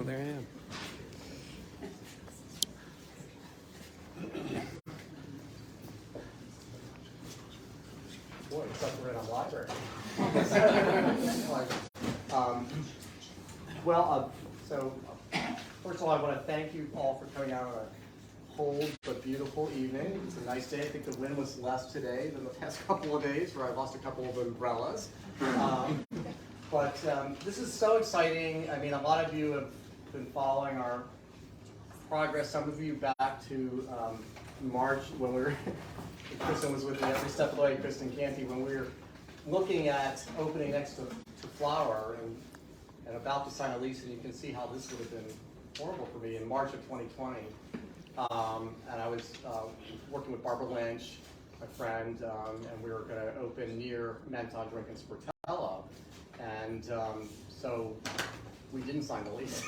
Well, there I am. Boy, it's like we're in a library. So first of all, I want to thank you all for coming out on a cold but beautiful evening. It's a nice day. I think the wind was less today than the past couple of days, where I lost a couple of umbrellas. But this is so exciting. I mean, a lot of you have been following our progress. Some of you back to March when we were, Kristen was with me every step of the way, Kristen Canty, when we were looking at opening next to Flower and about to sign a lease, and you can see how this would have been horrible for me in March of 2020. And I was working with Barbara Lynch, my friend, and we were going to open near Menton Drink and Sportello. And so we didn't sign the lease,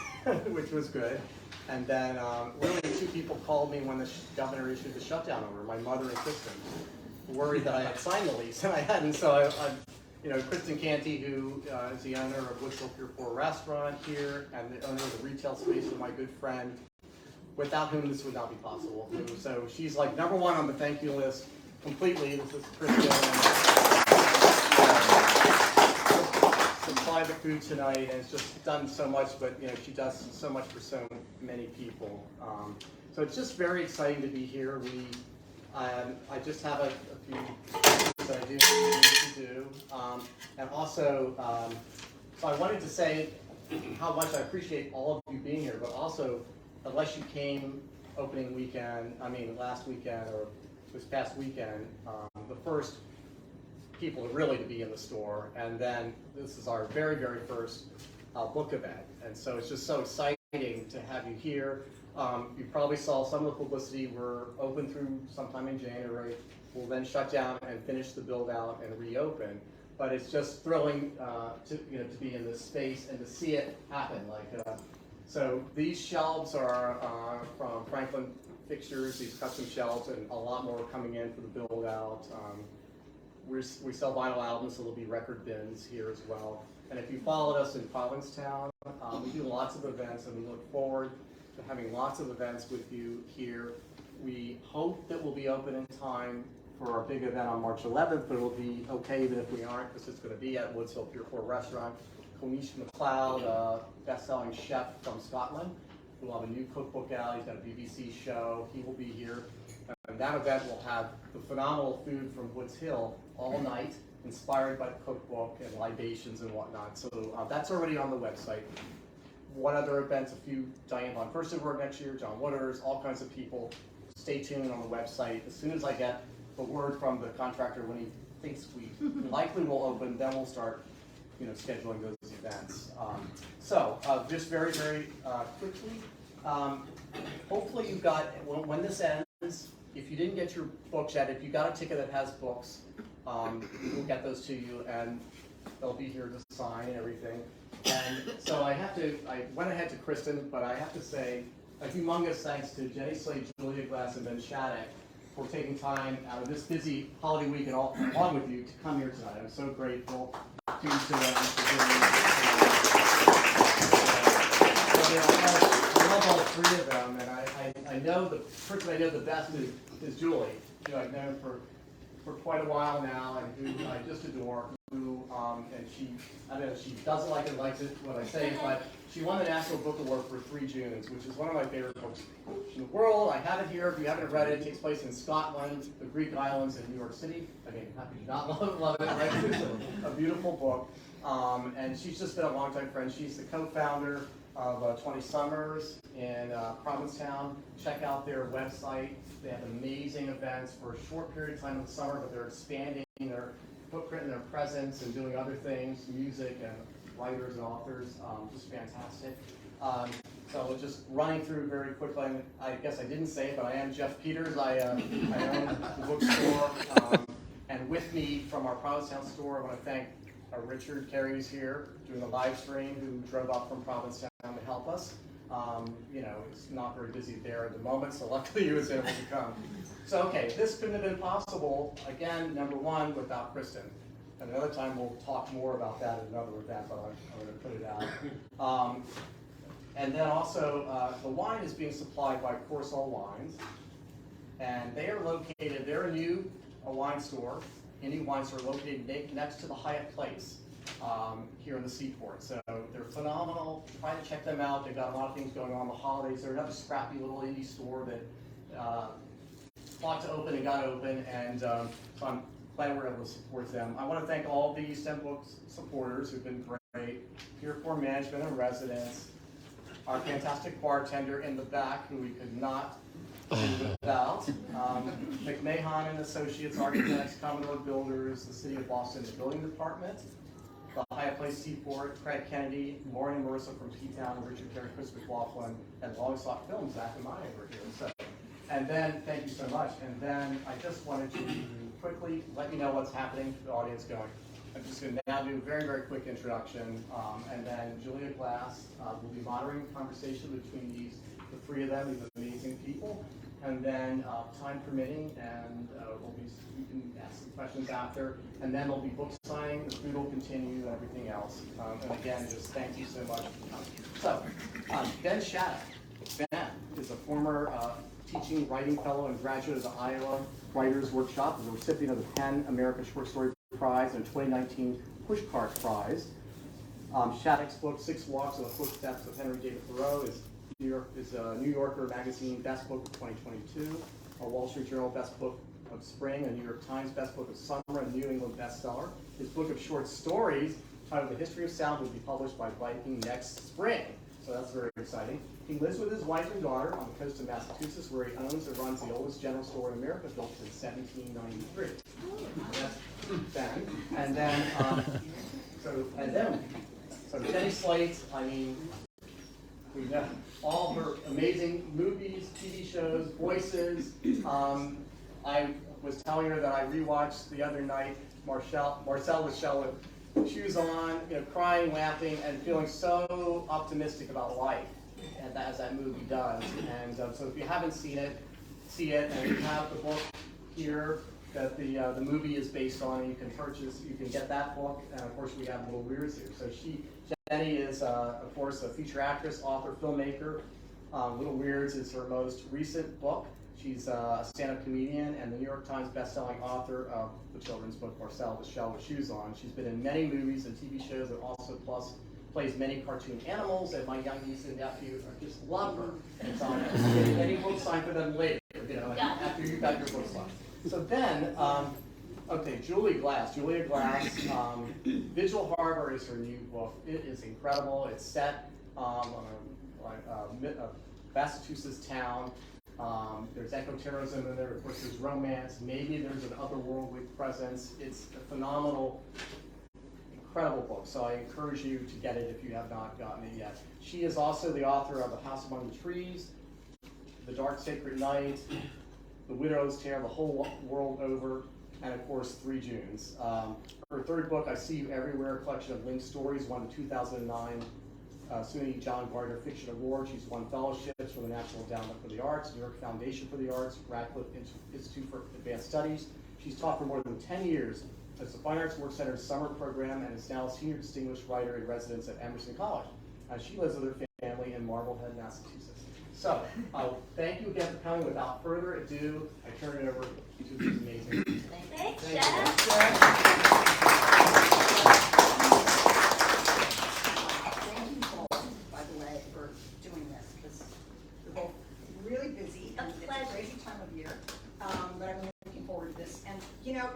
which was good. And then really two people called me when the governor issued the shutdown order, my mother and Kristen, worried that I had signed the lease, and I hadn't. So Kristen Canty, who is the owner of Woods Hill Pier 4 restaurant here, and the owner of the retail space, is my good friend, without whom this would not be possible. So she's like number one on the thank you list completely. This is Kristen. Supply the food tonight, and it's just done so much, but she does so much for so many people. So it's just very exciting to be here. I just have a few things that I do need to do, and also, so I wanted to say how much I appreciate all of you being here, but also, unless you came opening weekend, last weekend or this past weekend, the first people really to be in the store, and then this is our very, very first book event, and so it's just so exciting to have you here. You probably saw some of the publicity. We're open through sometime in January. We'll then shut down and finish the build out and reopen. But it's just thrilling to be in this space and to see it happen. So these shelves are from Franklin Fixtures, these custom shelves, and a lot more coming in for the build out. We sell vinyl albums, so there'll be record bins here as well. And if you followed us in Provincetown, we do lots of events, and we look forward to having lots of events with you here. We hope that we'll be open in time for our big event on March 11th, but it'll be okay even if we aren't, because it's going to be at Woods Hill Pier 4 Restaurant. Konish McLeod, best-selling chef from Scotland, who will have a new cookbook out. He's got a BBC show. He will be here. And that event will have the phenomenal food from Woods Hill all night, inspired by the cookbook and libations and whatnot. So that's already on the website. One other events, a few, Diane von Furstenberg next year, John Wooders, all kinds of people. Stay tuned on the website. As soon as I get the word from the contractor when he thinks we likely will open, then we'll start scheduling those events. Just very, very quickly, hopefully you got, when this ends, if you didn't get your books yet, if you got a ticket that has books, we'll get those to you, and they'll be here to sign and everything. And so I went ahead to Kristen, but I have to say a humongous thanks to Jenny Slate, Julia Glass, and Ben Shattuck for taking time out of this busy holiday week and along with you to come here tonight. I'm so grateful to them for doing I love all three of them, and I know the person I know the best is Julie, who I've known for quite a while now, and who I just adore. And she doesn't like it, likes it, what I say, but she won the National Book Award for 3 Junes, which is one of my favorite books in the world. I have it here. If you haven't read it, it takes place in Scotland, the Greek islands, and New York City. How could you not love it, right? It's a beautiful book. And she's just been a longtime friend. She's the co-founder of 20 Summers in Provincetown. Check out their website. They have amazing events for a short period of time in the summer, but they're expanding their footprint and their presence and doing other things, music and writers and authors, just fantastic. So just running through very quickly, I guess I didn't say it, but I am Jeff Peters. I own the bookstore, and with me from our Provincetown store, I want to thank Richard Carey, who's here doing the live stream, who drove up from Provincetown to help us. It's not very busy there at the moment, so luckily he was able to come. So, okay, this couldn't have been possible, again, number one, without Kristen. And another time we'll talk more about that at another event, but I'm going to put it out. And then also, the wine is being supplied by Corsall Wines, and they are located, they're a new wine store, indie wine store located next to the Hyatt Place here in the Seaport. So they're phenomenal. Try to check them out. They've got a lot of things going on the holidays. They're another scrappy little indie store that fought to open and got open, and so I'm glad we're able to support them. I want to thank all the East End Books supporters who've been great, Pier 4 management and residents, our fantastic bartender in the back who we could not do without, McMahon and Associates, Architects, Commodore Builders, the City of Boston, the Building Department, the Hyatt Place Seaport, Craig Kennedy, Lauren and Marissa from P-Town, Richard Terry, Chris McLaughlin, and Long Sought Films, Zach and Maya were here. So, and then, thank you so much. And then I just wanted to quickly let you know what's happening to the audience going. I'm just going to now do a very, very quick introduction, and then Julia Glass will be moderating the conversation between the three of them, these amazing people. And then, time permitting, and you can ask some questions after, and then there'll be book signing, the food will continue, and everything else. And again, just thank you so much for coming. So, Ben Shattuck. Ben is a former teaching writing fellow and graduate of the Iowa Writers Workshop, is a recipient of the PEN America Short Story Prize and 2019 Pushcart Prize. Shattuck's book, Six Walks in the Footsteps of Henry David Thoreau, is a New Yorker Magazine Best Book of 2022, a Wall Street Journal Best Book of Spring, a New York Times Best Book of Summer, and a New England bestseller. His book of short stories, titled The History of Sound, will be published by Viking next spring. So that's very exciting. He lives with his wife and daughter on the coast of Massachusetts, where he owns and runs the oldest general store in America, built in 1793. That's Ben. And then, so Jenny Slate, I mean, we know all her amazing movies, TV shows, voices. I was telling her that I rewatched the other night Marcel with Shell with shoes on, crying, laughing, and feeling so optimistic about life, and as that movie does. And so if you haven't seen it, see it. And we have the book here that the movie is based on, and you can purchase. You can get that book, and of course we have Little Weirds here. So Jenny is, of course, a feature actress, author, filmmaker. Little Weirds is her most recent book. She's a stand-up comedian and the New York Times best-selling author of the children's book Marcel with Shell with Shoes On. She's been in many movies and TV shows, and also plays many cartoon animals. And my young niece and nephew just love her. And so I'm getting any book signed for them later, after you've got your book signed. So then, okay, Julia Glass, Vigil Harbor is her new book. It is incredible. It's set on a Massachusetts town. There's eco-terrorism in there, of course there's romance, maybe there's an otherworldly presence. It's a phenomenal, incredible book, so I encourage you to get it if you have not gotten it yet. She is also the author of The House Among the Trees, The Dark Sacred Night, The Widow's Tale, The Whole World Over, and of course 3 Junes. Her third book, I See You Everywhere, a collection of linked stories, won the 2009 SUNY John Gardner Fiction Award. She's won fellowships from the National Endowment for the Arts, New York Foundation for the Arts, Radcliffe Institute for Advanced Studies. She's taught for more than 10 years as the Fine Arts Work Center's summer program, and is now a Senior Distinguished Writer in Residence at Emerson College. She lives with her family in Marblehead, Massachusetts. So, thank you again for coming. Without further ado, I turn it over to these amazing people. Thanks,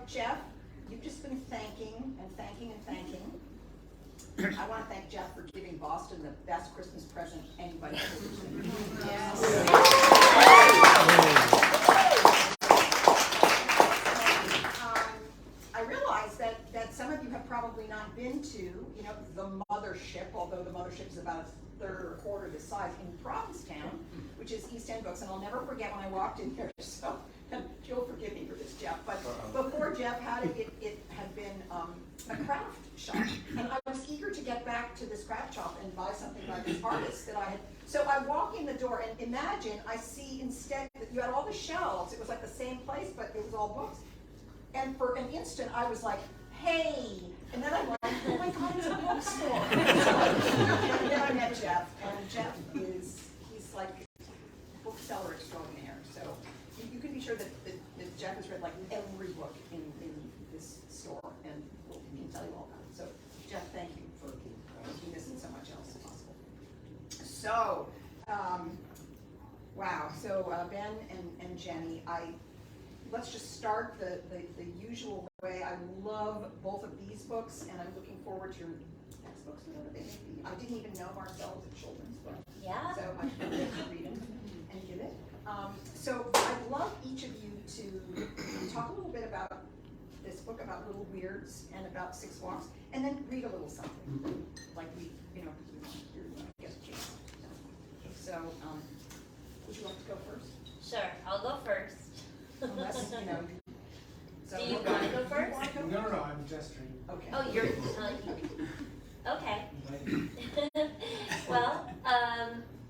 Jeff, you've just been thanking and thanking and thanking. I want to thank Jeff for giving Boston the best Christmas present anybody could receive. Yes. I realize that some of you have probably not been to, the mothership, although the mothership is about a third or a quarter the size, in Provincetown, which is East End Books, and I'll never forget when I walked in here. So, you'll forgive me for this, Jeff, but before Jeff had it, it had been a craft shop, and I was eager to get back to this craft shop and buy something by this artist that I had. So I walk in the door, and imagine I see instead that you had all the shelves. It was like the same place, but it was all books. And for an instant, I was like, "Hey!" And then I'm like, "Oh my God, it's a bookstore!" And then I met Jeff, and Jeff he's like bookseller extraordinaire. So you can be sure that Jeff has read like every book in this store, and he can tell you all about it. So Jeff, thank you for making this and so much else possible. So, wow. So Ben and Jenny, let's just start the usual way. I love both of these books, and I'm looking forward to your next books, whatever they may be. I didn't even know Marcel was a children's book. Yeah. So I can't wait to read it and get it. So I'd love each of you to talk a little bit about this book, about Little Weirds and about Six Walks, and then read a little something, like we want to get a chance. So, would you like to go first? Sure, I'll go first. Unless, So do you want to go first? No, I'm gesturing. Okay. Oh, you're okay. Well,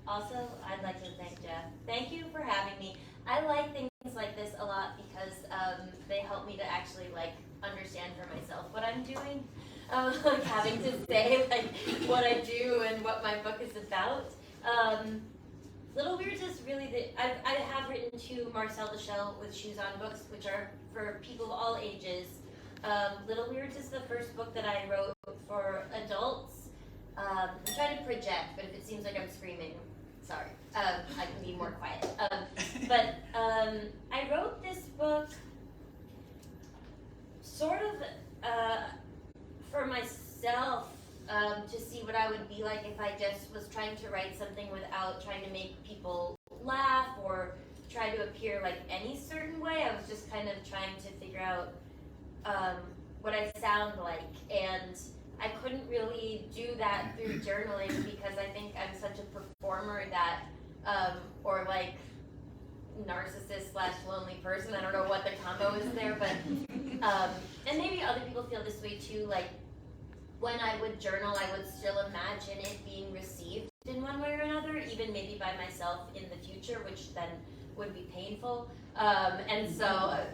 also, I'd like to thank Jeff. Thank you for having me. I like things like this a lot because they help me to actually understand for myself what I'm doing. Like having to say what I do and what my book is about. Little Weirds is really I have written 2 Marcel the Shell with Shoes On books, which are for people of all ages. Little Weirds is the first book that I wrote for adults. I'm trying to project, but if it seems like I'm screaming, sorry. I can be more quiet. But I wrote this book sort of for myself, to see what I would be like if I just was trying to write something without trying to make people laugh or try to appear like any certain way. I was just kind of trying to figure out what I sound like, and I couldn't really do that through journaling because I think I'm such a performer that, or like narcissist / lonely person. I don't know what the combo is there, but and maybe other people feel this way too. Like when I would journal, I would still imagine it being received in one way or another, even maybe by myself in the future, which then would be painful. And so, I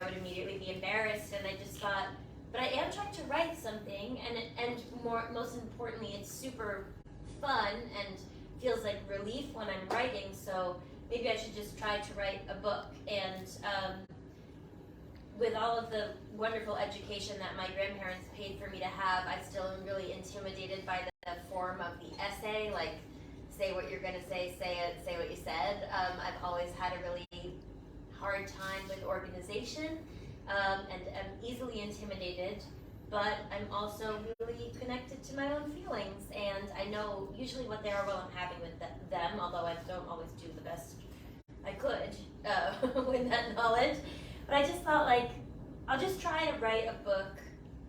would immediately be embarrassed, and I just thought, but I am trying to write something, and most importantly, it's super fun and feels like relief when I'm writing, so maybe I should just try to write a book. And with all of the wonderful education that my grandparents paid for me to have, I still am really intimidated by the form of the essay, like say what you're gonna say it, say what you said. I've always had a really hard time with organization, and am easily intimidated, but I'm also really connected to my own feelings, and I know usually what they are while I'm having with them, although I don't always do the best I could with that knowledge. But I just thought, I'll just try to write a book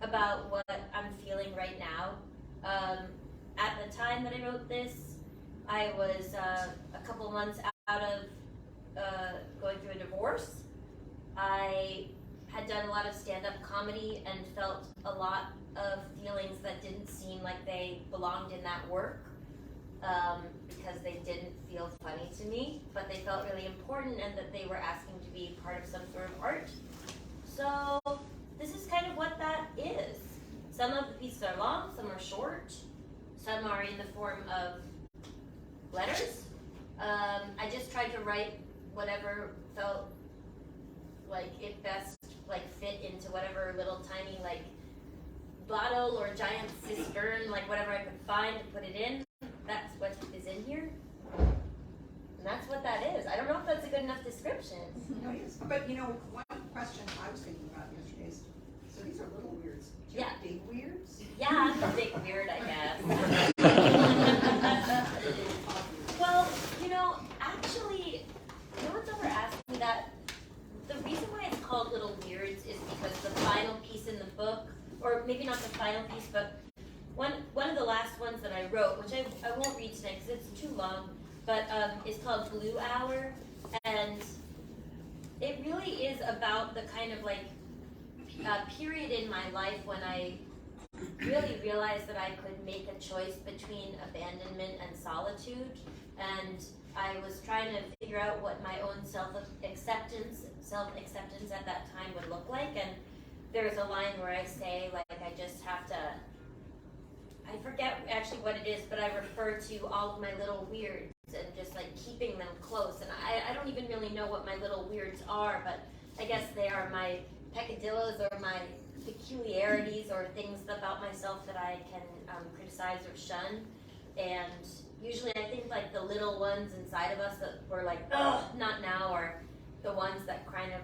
about what I'm feeling right now. At the time that I wrote this, I was a couple months out of going through a divorce. I had done a lot of stand-up comedy and felt a lot of feelings that didn't seem like they belonged in that work, because they didn't feel funny to me, but they felt really important and that they were asking to be part of some sort of art. So this is kind of what that is. Some of the pieces are long, some are short, some are in the form of letters. I just tried to write whatever felt like it best fit into whatever little tiny bottle or giant cistern, whatever I could find to put it in. That's what is in here. And that's what that is. I don't know if that's a good enough description. No, yes. But one question I was thinking about yesterday is, so these are little weirds. Do you have big weirds? Yeah, I'm a big weird, I guess. Well, actually, no one's ever asked me that. The reason why it's called Little Weirds is because the final piece in the book, or maybe not the final piece, but one of the last ones that I wrote, which I won't read today because it's too long, but is called Blue Hour, and it really is about the kind of period in my life when I really realized that I could make a choice between abandonment and solitude, and I was trying to figure out what my own self-acceptance at that time would look like. And there's a line where I say, I I forget actually what it is, but I refer to all of my little weirds and just like keeping them close. And I don't even really know what my little weirds are, but I guess they are my peccadillos or my peculiarities or things about myself that I can criticize or shun. And usually I think like the little ones inside of us that were like, ugh, not now, or the ones that kind of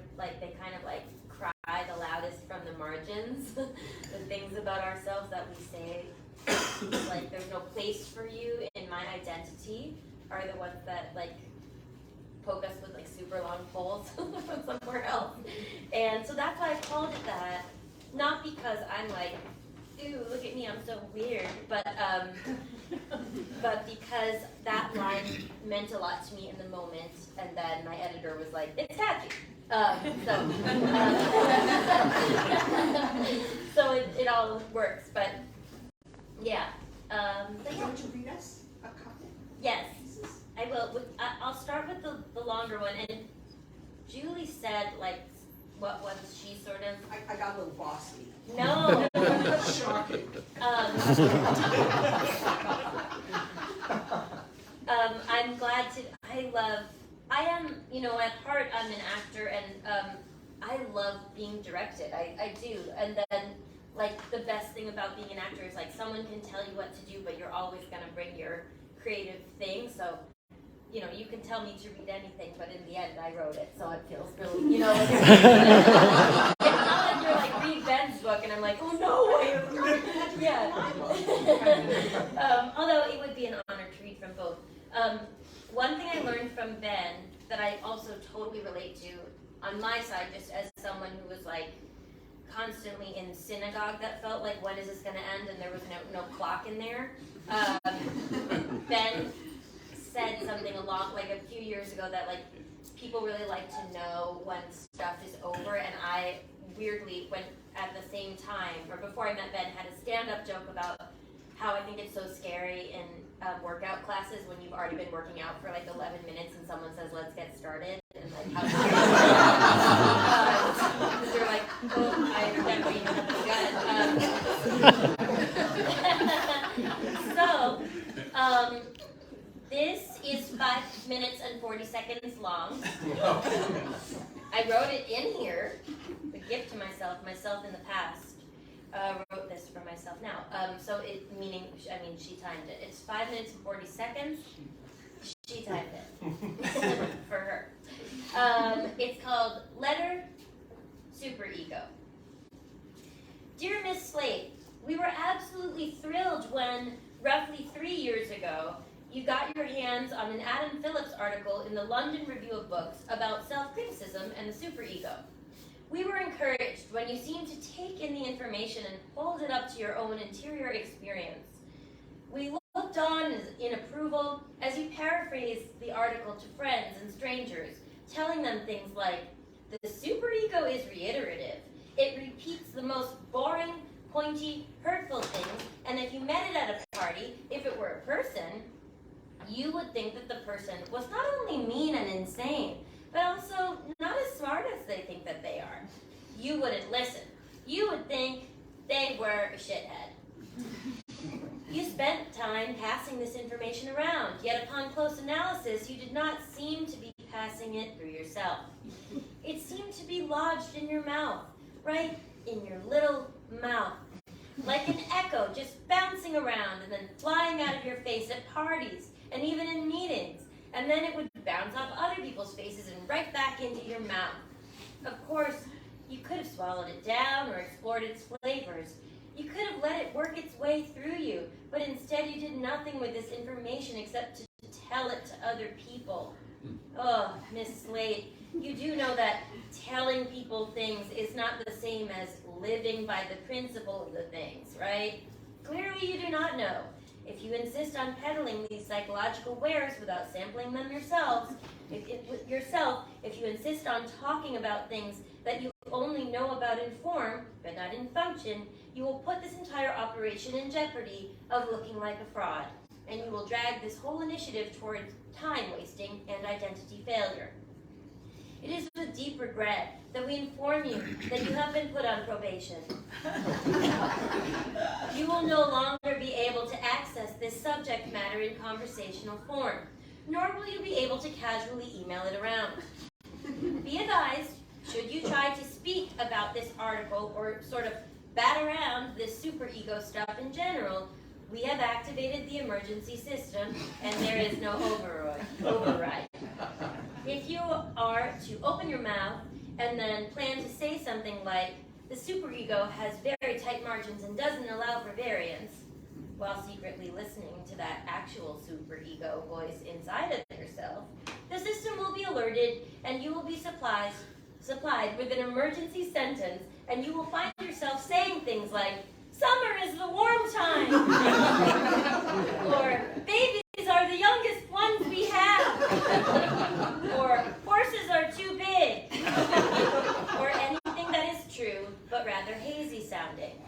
like cry the loudest from the margins. The things about ourselves that we say like there's no place for you in my identity are the ones that like poke us with like super long poles from somewhere else. And so that's why I called it that, not because I'm like, ooh, look at me, I'm so weird, but because that line meant a lot to me in the moment, and then my editor was like, it's catchy. So it all works, but yeah. But yeah. Want to read us a couple? Yes, I will. I'll start with the longer one. And Julie said, like, what was she sort of? I got a little bossy. No. Shocking. I'm glad to. I am, at heart, I'm an actor, and I love being directed. I do. And then, like, the best thing about being an actor is, like, someone can tell you what to do, but you're always going to bring your creative thing. So, you can tell me to read anything, but in the end, I wrote it. So it feels really, like, it's not like you're like, read Ben's book, and I'm like, oh no, yeah. Although it would be an honor to read from both. One thing I learned from Ben that I also totally relate to on my side, just as someone who was like constantly in synagogue that felt like, when is this going to end? And there was no clock in there. Ben said something like a few years ago that like people really like to know when stuff is over, and I weirdly went at the same time, or before I met Ben, had a stand-up joke about how I think it's so scary in workout classes when you've already been working out for like 11 minutes and someone says, let's get started, and like how because you're like, oh, I definitely know so this is 5 minutes and 40 seconds long. I wrote it in here, the gift to myself in the past. Wrote this for myself now. She timed it. It's 5 minutes and 40 seconds. She timed it for her. It's called Letter Superego. Dear Miss Slate, we were absolutely thrilled when, roughly 3 years ago, you got your hands on an Adam Phillips article in the London Review of Books about self-criticism and the superego. We were encouraged when you seemed to take in the information and hold it up to your own interior experience. We looked on in approval as you paraphrased the article to friends and strangers, telling them things like, the superego is reiterative. It repeats the most boring, pointy, hurtful things, and if you met it at a party, if it were a person, you would think that the person was not only mean and insane, but also not as smart as they think that they are. You wouldn't listen. You would think they were a shithead. You spent time passing this information around, yet upon close analysis, you did not seem to be passing it through yourself. It seemed to be lodged in your mouth, right in your little mouth, like an echo just bouncing around and then flying out of your face at parties and even in meetings. And then it would bounce off other people's faces and right back into your mouth. Of course, you could have swallowed it down or explored its flavors. You could have let it work its way through you, but instead you did nothing with this information except to tell it to other people. Oh, Miss Slate, you do know that telling people things is not the same as living by the principle of the things, right? Clearly you do not know. If you insist on peddling these psychological wares without sampling them yourselves, if you insist on talking about things that you only know about in form, but not in function, you will put this entire operation in jeopardy of looking like a fraud, and you will drag this whole initiative towards time wasting and identity failure. It is with deep regret that we inform you that you have been put on probation. You will no longer be able to access this subject matter in conversational form, nor will you be able to casually email it around. Be advised, should you try to speak about this article or sort of bat around this superego stuff in general, we have activated the emergency system and there is no override. If you are to open your mouth and then plan to say something like, the superego has very tight margins and doesn't allow for variance, while secretly listening to that actual superego voice inside of yourself, the system will be alerted and you will be supplied with an emergency sentence, and you will find yourself saying things like, summer is the warm time, or babies are the youngest ones we have, or horses are too big, or anything that is true but rather hazy sounding.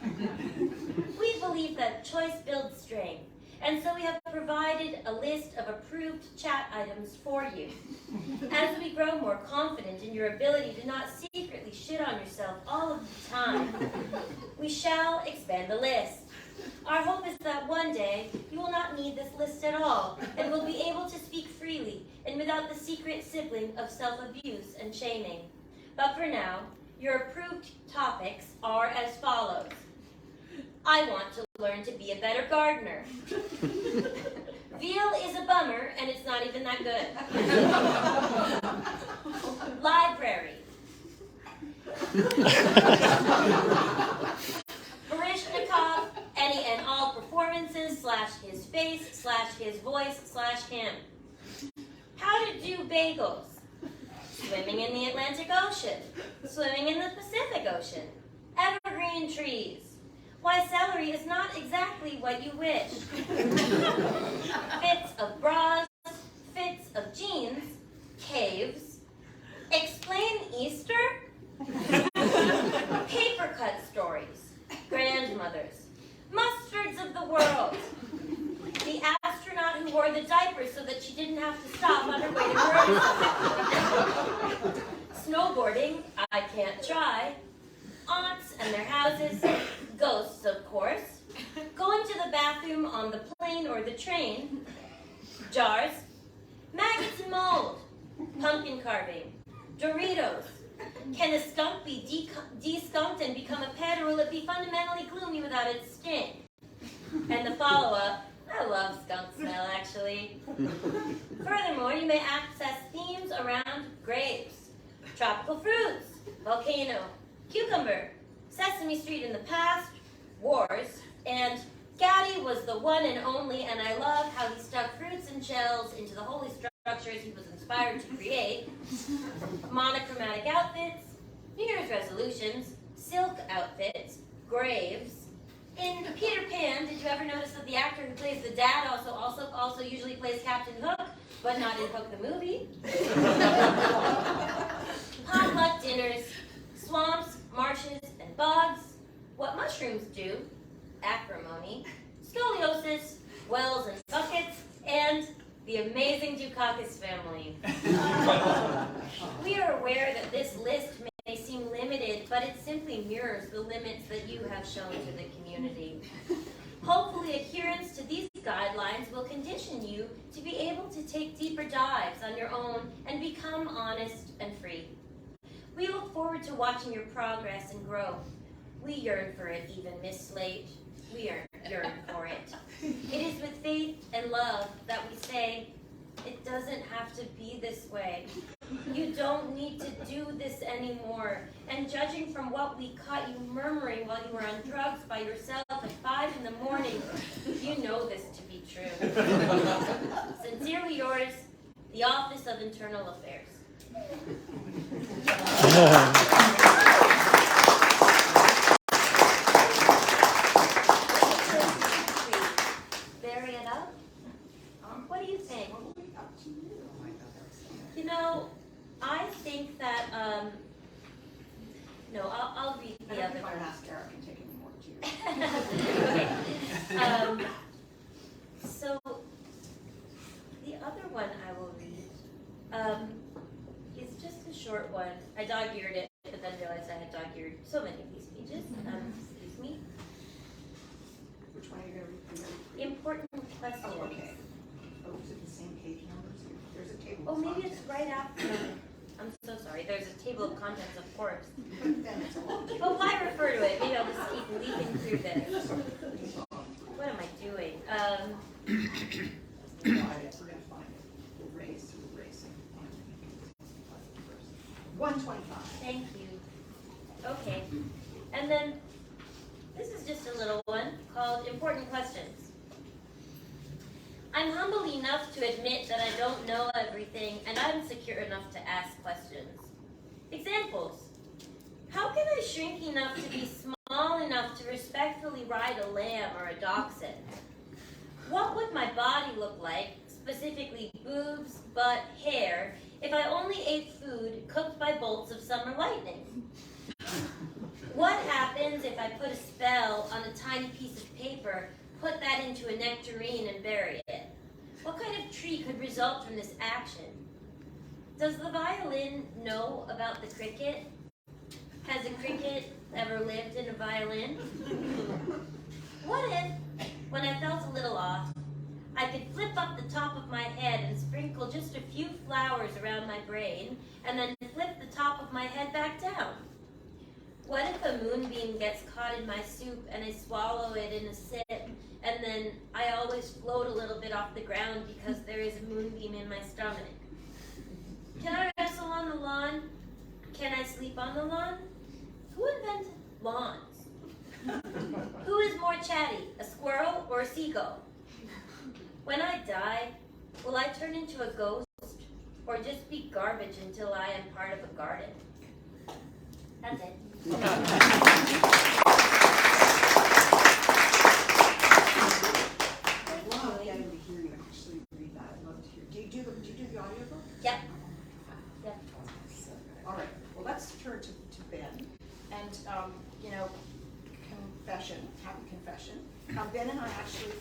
We believe that choice builds strength, and so we have provided a list of approved chat items for you. As we grow more confident in your ability to not secretly shit on yourself all of the time, we shall expand the list. Our hope is that one day you will not need this list at all, and will be able to speak freely and without the secret sibling of self-abuse and shaming. But for now, your approved topics are as follows. I want to learn to be a better gardener. Veal is a bummer, and it's not even that good. Library. Barishnikov, any and all performances / his face / his voice / him. How to do bagels. Swimming in the Atlantic Ocean. Swimming in the Pacific Ocean. Evergreen trees. Why celery is not exactly what you wish. Fits of bras, fits of jeans, caves. Explain Easter? Paper cut stories, grandmothers, mustards of the world. The astronaut who wore the diaper so that she didn't have to stop on her way to work. Snowboarding, I can't try. Aunts and their houses, ghosts of course, going to the bathroom on the plane or the train, jars, maggots and mold, pumpkin carving, Doritos. Can a skunk be de-skunked and become a pet, or will it be fundamentally gloomy without its stink? And the follow-up, I love skunk smell actually. Furthermore, you may access themes around grapes, tropical fruits, volcano, cucumber, Sesame Street in the past, wars, and Gaddy was the one and only, and I love how he stuck fruits and shells into the holy structures he was inspired to create, monochromatic outfits, New Year's resolutions, silk outfits, graves. In Peter Pan, did you ever notice that the actor who plays the dad also usually plays Captain Hook, but not in Hook the movie? Potluck dinners, swamps, marshes, and bogs, what mushrooms do, acrimony, scoliosis, wells and buckets, and the amazing Dukakis family. We are aware that this list may seem limited, but it simply mirrors the limits that you have shown to the community. Hopefully, adherence to these guidelines will condition you to be able to take deeper dives on your own and become honest and free. We look forward to watching your progress and growth. We yearn for it, even Miss Slate. We yearn for it. It is with faith and love that we say, it doesn't have to be this way. You don't need to do this anymore. And judging from what we caught you murmuring while you were on drugs by yourself at 5 in the morning, you know this to be true. Sincerely yours, the Office of Internal Affairs. Vary it up? What do you think? You know, I think that, no, I'll read the other one. Mascara can take any more tears. So, the other one I will read is just a short one. I dog-eared it, but then realized I had dog-eared so many of these pages. Excuse me. Which one are you gonna read? Important questions. Oh, okay. Oh, is it the same page numbers? There's a table. Oh, of maybe it's contents. right after. I'm so sorry. There's a table of contents, of course. Then it's a long But why refer to it? Maybe I'll just keep leaping through this. What am I doing? We're gonna find it. Erase. 125. Thank you. Okay. And then this is just a little one called Important Questions. I'm humble enough to admit that I don't know everything, and I'm secure enough to ask questions. Examples. How can I shrink enough to be small enough to respectfully ride a lamb or a dachshund? What would my body look like, specifically boobs, butt, hair, if I only ate food cooked by bolts of summer lightning? What happens if I put a spell on a tiny piece of paper, put that into a nectarine and bury it? What kind of tree could result from this action? Does the violin know about the cricket? Has a cricket ever lived in a violin? What if, when I felt a little off, I could flip up the top of my head and sprinkle just a few flowers around my brain, and then flip the top of my head back down? What if a moonbeam gets caught in my soup and I swallow it in a sip, and then I always float a little bit off the ground because there is a moonbeam in my stomach? Can I wrestle on the lawn? Can I sleep on the lawn? Who invented lawns? Who is more chatty, a squirrel or a seagull? When I die, will I turn into a ghost or just be garbage until I am part of a garden? That's it. I'd love getting to hear you actually read that. I'd love to hear. Do you do the audiobook? Yep. Yep. All right. Well, let's turn to Ben. And happy confession. Ben and I actually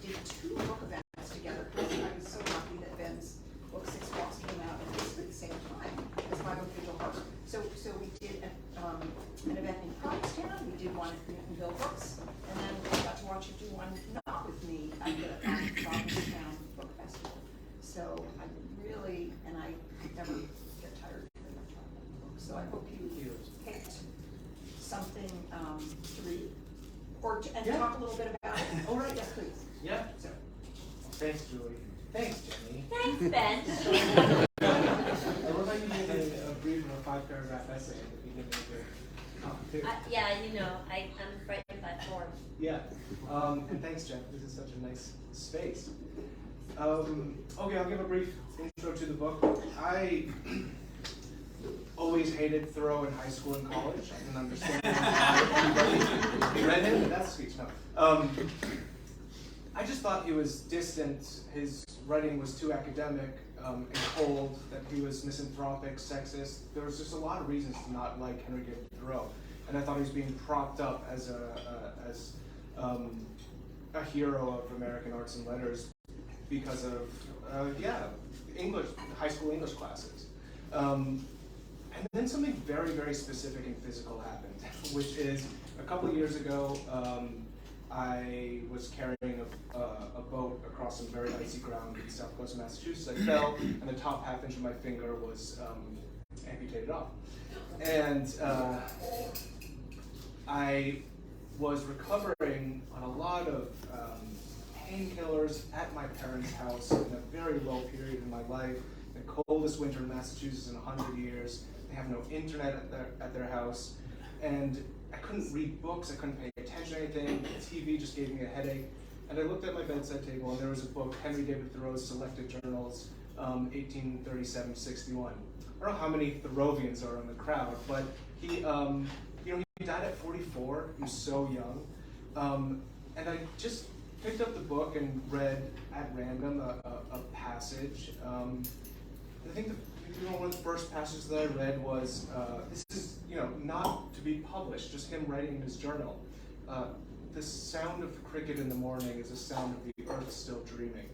did 2 book events together. I was so lucky that Ben's book 6 Walks came out at basically the same time as my book Vigil Harbor. So we did an event in Provincetown, we did one at Newtonville Books, and then I got to watch you do one not with me at the Provincetown Book Festival. So I really, and I never get tired of talking about the book. So I hope you picked something to read and talk a little bit about it. All right, yes, please. Yeah. So, Thanks, Julie. Thanks, Jenny. Thanks, Ben. I love how you did a brief and a 5-paragraph essay at the beginning of the competition. Yeah, I'm frightened by form. Yeah. And thanks, Jeff. This is such a nice space. Okay, I'll give a brief intro to the book. I always hated Thoreau in high school and college. I can understand why. Read him? That's sweet. No. I just thought he was distant. His writing was too academic and cold, that he was misanthropic, sexist. There was just a lot of reasons to not like Henry David Thoreau. And I thought he was being propped up as a hero of American arts and letters because of, English, high school English classes. And then something very, very specific and physical happened, which is a couple of years ago, I was carrying a boat across some very icy ground in the south coast of Massachusetts. I fell, and the top half inch of my finger was amputated off. And I was recovering on a lot of painkillers at my parents' house in a very low period in my life. The coldest winter in Massachusetts in 100 years. They have no internet at their house. And I couldn't read books, I couldn't pay attention to anything. The TV just gave me a headache. And I looked at my bedside table, and there was a book, Henry David Thoreau's Selected Journals, 1837-61. I don't know how many Thoreauvians are in the crowd, but he died at 44. He was so young. And I just picked up the book and read at random a passage. I think one of the first passages that I read was, this is not to be published, just him writing in his journal. The sound of the cricket in the morning is the sound of the earth still dreaming.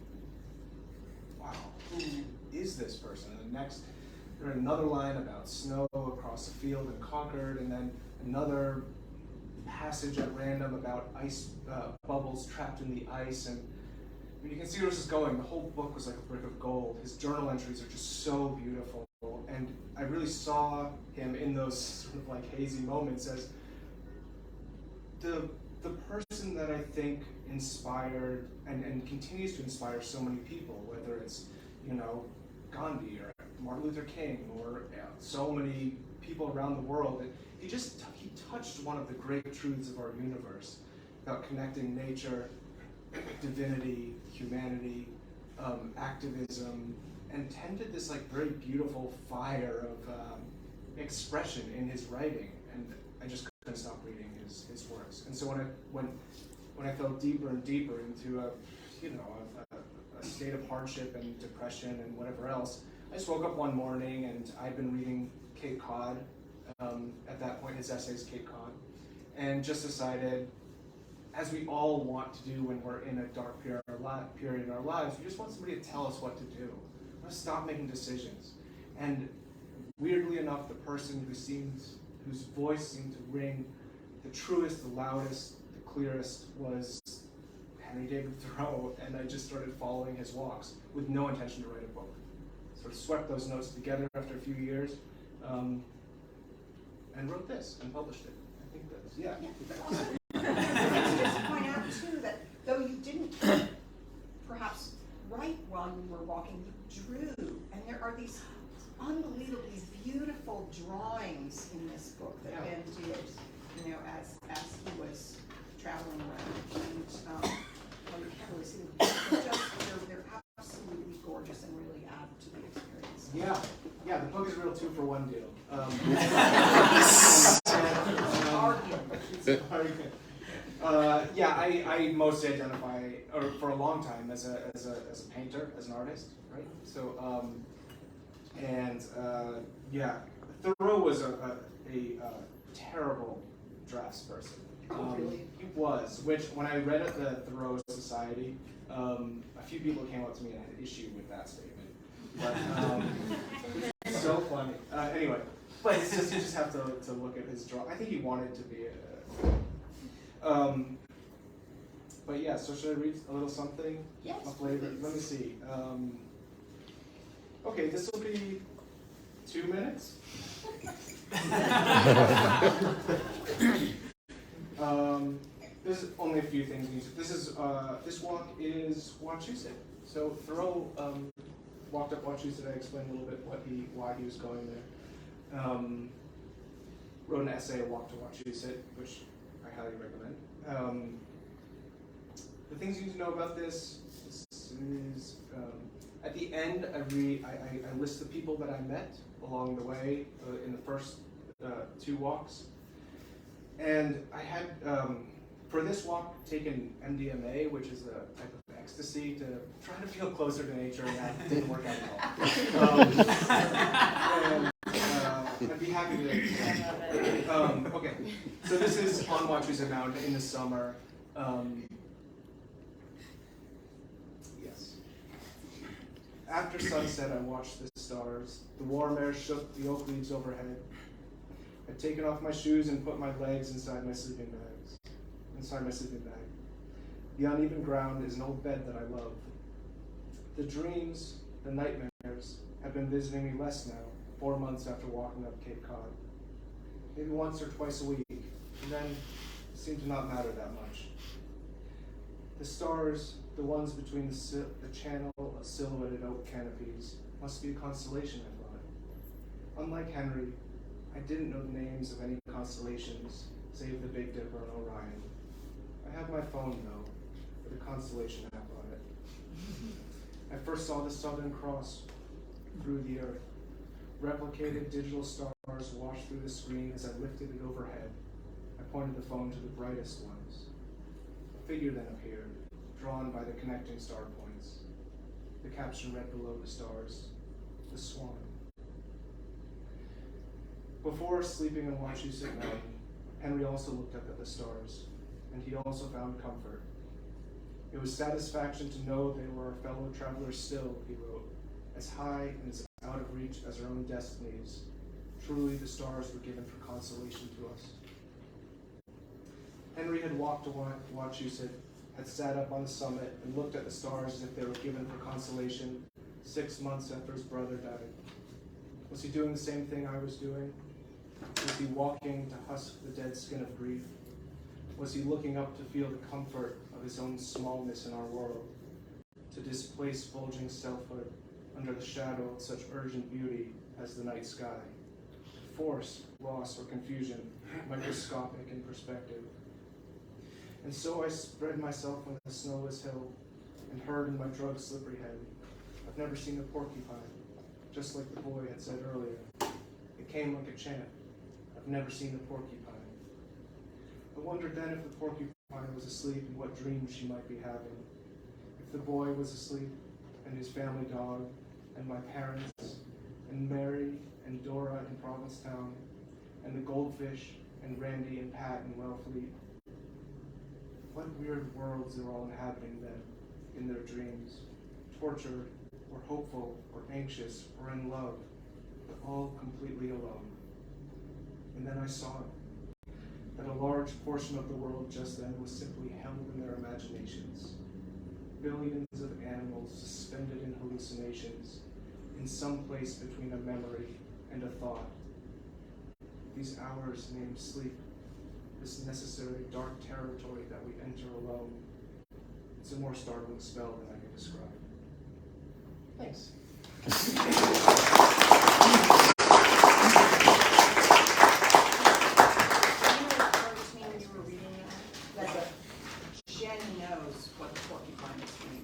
Wow, who is this person? And the next read another line about snow across a field in Concord, and then another passage at random about ice bubbles trapped in the ice. And you can see where this is going. The whole book was like a brick of gold. His journal entries are just so beautiful. And I really saw him in those sort of like hazy moments as the person that I think inspired and continues to inspire so many people, whether it's, Gandhi or Martin Luther King or so many people around the world. He touched one of the great truths of our universe about connecting nature, divinity, humanity, activism, and tended this like very beautiful fire of expression in his writing, and I just couldn't stop reading his works. And so when I fell deeper and deeper into a state of hardship and depression and whatever else, I just woke up one morning and I'd been reading Cape Cod, at that point his essays Cape Cod, and just decided, as we all want to do when we're in a dark period in our lives, we just want somebody to tell us what to do. We want to stop making decisions. And weirdly enough, the person whose voice seemed to ring the truest, the loudest, the clearest was Henry David Thoreau, and I just started following his walks with no intention to write a book. Sort of swept those notes together after a few years, and wrote this and published it. I think that's, yeah. Just point out too that though you didn't perhaps write while you were walking, you drew, and there are these unbelievably beautiful drawings in this book that Ben did, as he was traveling around. And you can't really see them, but they're absolutely gorgeous and really add to the experience. Yeah, the book is a real 2-for-1 deal. I mostly identify, or for a long time, as a painter, as an artist, right? So, Thoreau was a terrible drafts person. Really? He was, which when I read at the Thoreau Society, a few people came up to me and had issue with that statement. But so funny. Anyway, but it's just you just have to look at his drawing. I think he wanted to be but yeah, so should I read a little something? Yes, A flavor. please. Let me see. Okay, this will be 2 minutes. There's only a few things. This walk is Wachusett. So Thoreau walked up Wachusett. I explained a little bit why he was going there. Wrote an essay, A Walk to Wachusett, which I highly recommend. The things you need to know about this is at the end I list the people that I met along the way in the first 2 walks. And I had, for this walk, taken MDMA, which is a type of ecstasy, to try to feel closer to nature, and that didn't work out at all. I'd be happy to. Okay, so this is on Wachusett Mountain in the summer. Yes. After sunset, I watched the stars. The warm air shook the oak leaves overhead. I'd taken off my shoes and put my legs inside my sleeping bag. The uneven ground is an old bed that I love. The dreams, the nightmares, have been visiting me less now, 4 months after walking up Cape Cod. Maybe once or twice a week, and then it seemed to not matter that much. The stars, the ones between the channel of silhouetted oak canopies, must be a constellation, I thought. Unlike Henry, I didn't know the names of any constellations, save the Big Dipper and Orion. I have my phone, though, with a constellation app on it. I first saw the Southern Cross through the earth. Replicated digital stars washed through the screen as I lifted it overhead. I pointed the phone to the brightest ones. A figure then appeared, drawn by the connecting star points. The caption read below the stars, "The Swan." Before sleeping on Wachusett Mountain, Henry also looked up at the stars, and he also found comfort. It was satisfaction to know they were our fellow travelers still, he wrote, as high and as out of reach as our own destinies. Truly, the stars were given for consolation to us. Henry had walked to Wachusett, had sat up on the summit and looked at the stars as if they were given for consolation 6 months after his brother died. Was he doing the same thing I was doing? Was he walking to husk the dead skin of grief? Was he looking up to feel the comfort of his own smallness in our world, to displace bulging selfhood under the shadow of such urgent beauty as the night sky? Force, loss, or confusion, microscopic in perspective. And so I spread myself on the snowless hill and heard in my drugged slippery head, I've never seen a porcupine, just like the boy had said earlier. It came like a chant, I've never seen a porcupine. I wondered then if the porcupine was asleep and what dreams she might be having. If the boy was asleep, and his family dog, and my parents, and Mary, and Dora in Provincetown, and the goldfish, and Randy and Pat in Wellfleet. What weird worlds they're all inhabiting then, in their dreams, tortured, or hopeful, or anxious, or in love, but all completely alone. And then I saw it, that a large portion of the world just then was simply held in their imaginations. Billions of animals suspended in hallucinations, in some place between a memory and a thought. These hours named sleep, this necessary dark territory that we enter alone, it's a more startling spell than I can describe. Thanks. When you were reading that Jen knows what the porcupine is doing.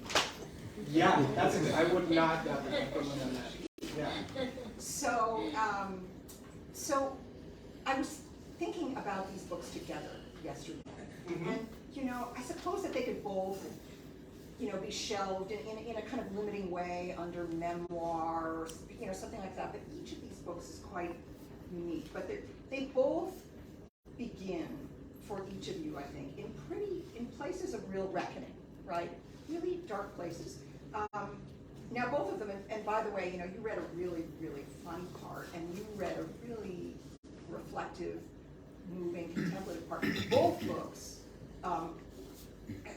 Yeah, that's I would not have an equivalent on that. Yeah. So I was thinking about these books together yesterday, and I suppose that they could both, be shelved in a kind of limiting way under memoir, or something like that. But each of these books is quite unique. But they both begin for each of you, I think, in places of real reckoning, right? Really dark places. Now, both of them, and by the way, you read a really, really fun part, and you read a really reflective, moving, contemplative part. Both books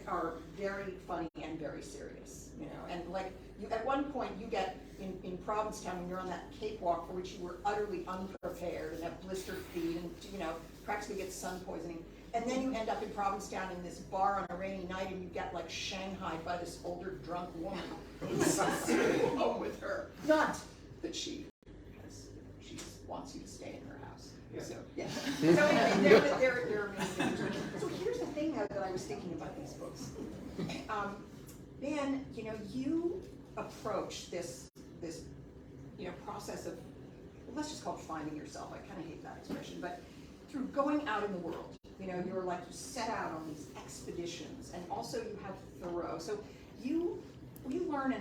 are very funny and very serious, and like at one point you get in Provincetown when you're on that cakewalk for which you were utterly unprepared and have blistered feet and practically get sun poisoning. And then you end up in Provincetown in this bar on a rainy night, and you get like shanghaied by this older drunk woman. It's home with her. Not that she wants you to stay in her house. Yeah. So yeah. So anyway, they're really good. So here's the thing that I was thinking about these books. Ben, you approach this process of, let's just call it finding yourself. I kind of hate that expression, but through going out in the world. You're like, you set out on these expeditions, and also you have Thoreau. So we learn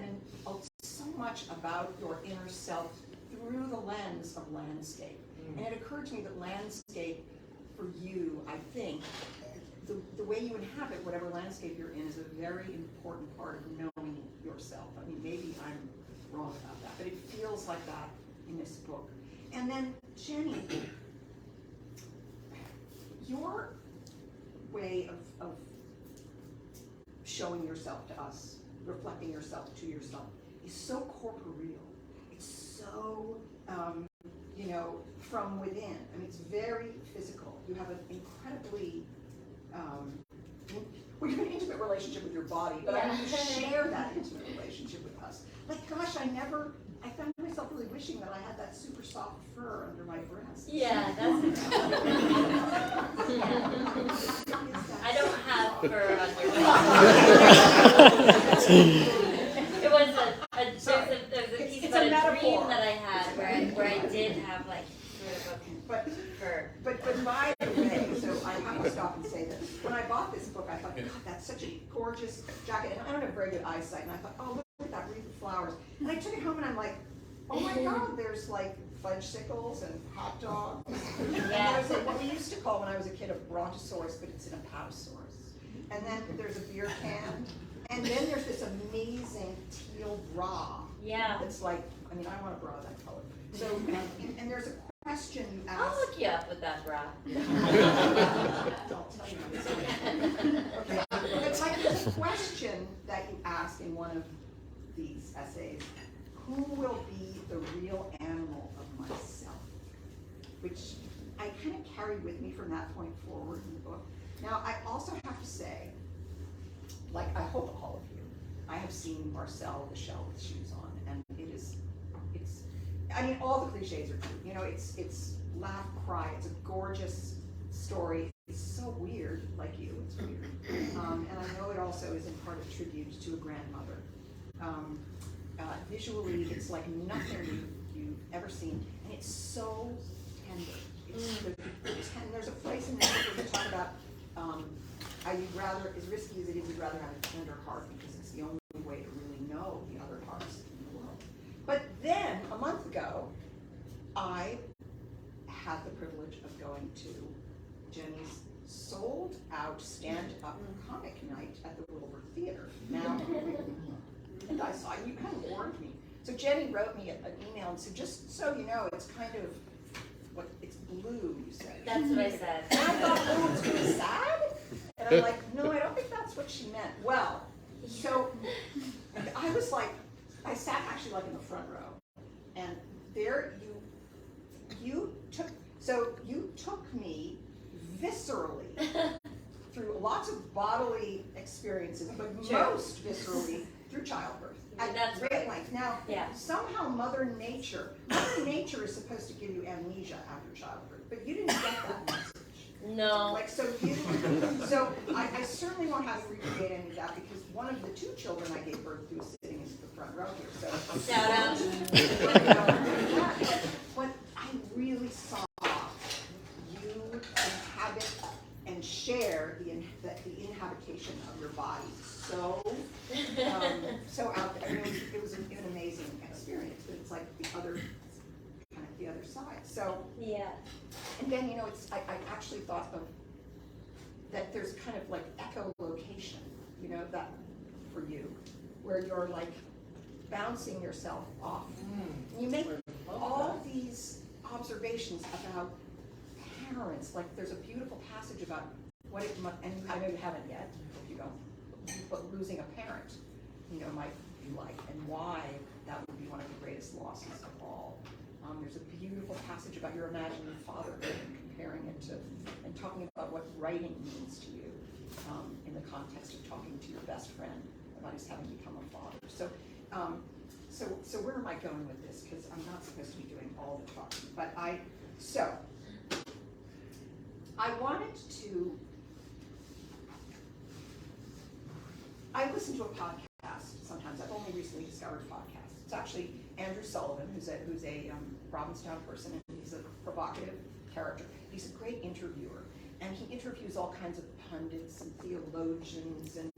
so much about your inner self through the lens of landscape. And it occurred to me that landscape, for you, I think, the way you inhabit whatever landscape you're in is a very important part of knowing yourself. I mean, maybe I'm wrong about that, but it feels like that in this book. And then, Jenny, your way of showing yourself to us, reflecting yourself to yourself, is so corporeal. It's so, from within. I mean, it's very physical. You have an incredibly, you have an intimate relationship with your body, but I mean, you share that intimate relationship with us. Like, gosh, I found myself really wishing that I had that super soft fur under my breast. Yeah, that's I don't have fur under my It was there's a piece about a dream that I had where I did have like sort of fur. But by the way, so I have to stop and say that when I bought this book, I thought, God, that's such a gorgeous jacket. And I don't have very good eyesight, and I thought, oh, look at that wreath of flowers. And I took it home, and I'm like, oh my God, there's like fudgesicles and hot dogs. And there's what we used to call when I was a kid a brontosaurus, but it's an apatosaurus. And then there's a beer can. And then there's this amazing teal bra Yeah. It's like, I mean, I want a bra that color. So, and there's a question you I'll asked. look you up with that bra. I'll tell you when it's over. Okay, it's like there's a question that you ask in one of these essays: who will be the real animal of myself? Which I kind of carried with me from that point forward in the book. Now, I also have to say, like I hope all of you, I have seen Marcel the Shell with shoes on, and it's, I mean, all the cliches are true. You know, it's laugh, cry. It's a gorgeous story. It's so weird, like you. It's weird, and I know it also is in part a tribute to a grandmother. Visually, it's like nothing you've ever seen, and it's so tender. There's a place in the book where you talk about how you'd rather, as risky as it is, you'd rather have a tender heart because it's the only way to really know the other hearts in the world. But then, a month ago, I had the privilege of going to Jenny's sold-out stand-up comic night at the Wilbur Theater. Now, and I saw you kind of warned me. So Jenny wrote me an email and said, just so you know, it's kind of, it's blue, you said. That's what I said. And I thought, oh, it's really sad? And I'm like, no, I don't think that's what she meant. Well, so I was like, I sat actually like in the front row, and there you took me viscerally through lots of bodily experiences, but most viscerally through childbirth. At That's great right. length. Now, Yeah. somehow Mother Nature is supposed to give you amnesia after childbirth, but you didn't get that message. No. Like, so I certainly won't have to recreate any of that because one of the two children I gave birth to is sitting in the front row here. So Shout out. But I really saw you inhabit and share the inhabitation of your body so out there. I mean, it was an amazing experience, but it's like the other side. So Yeah. and then I actually thought of that there's kind of like echolocation, that for you, where you're like bouncing yourself off. You make all these observations about parents. Like there's a beautiful passage about what it might, and I know you haven't yet, hope you don't, but losing a parent, might be like, and why that would be one of the greatest losses of all. There's a beautiful passage about your imaginary fatherhood and comparing it to, and talking about what writing means to you in the context of talking to your best friend about his having become a father. So where am I going with this? Because I'm not supposed to be doing all the talking, but I wanted to. I listen to a podcast sometimes. I've only recently discovered podcasts. It's actually Andrew Sullivan, who's a Provincetown person, and he's a provocative character. He's a great interviewer, and he interviews all kinds of pundits and theologians and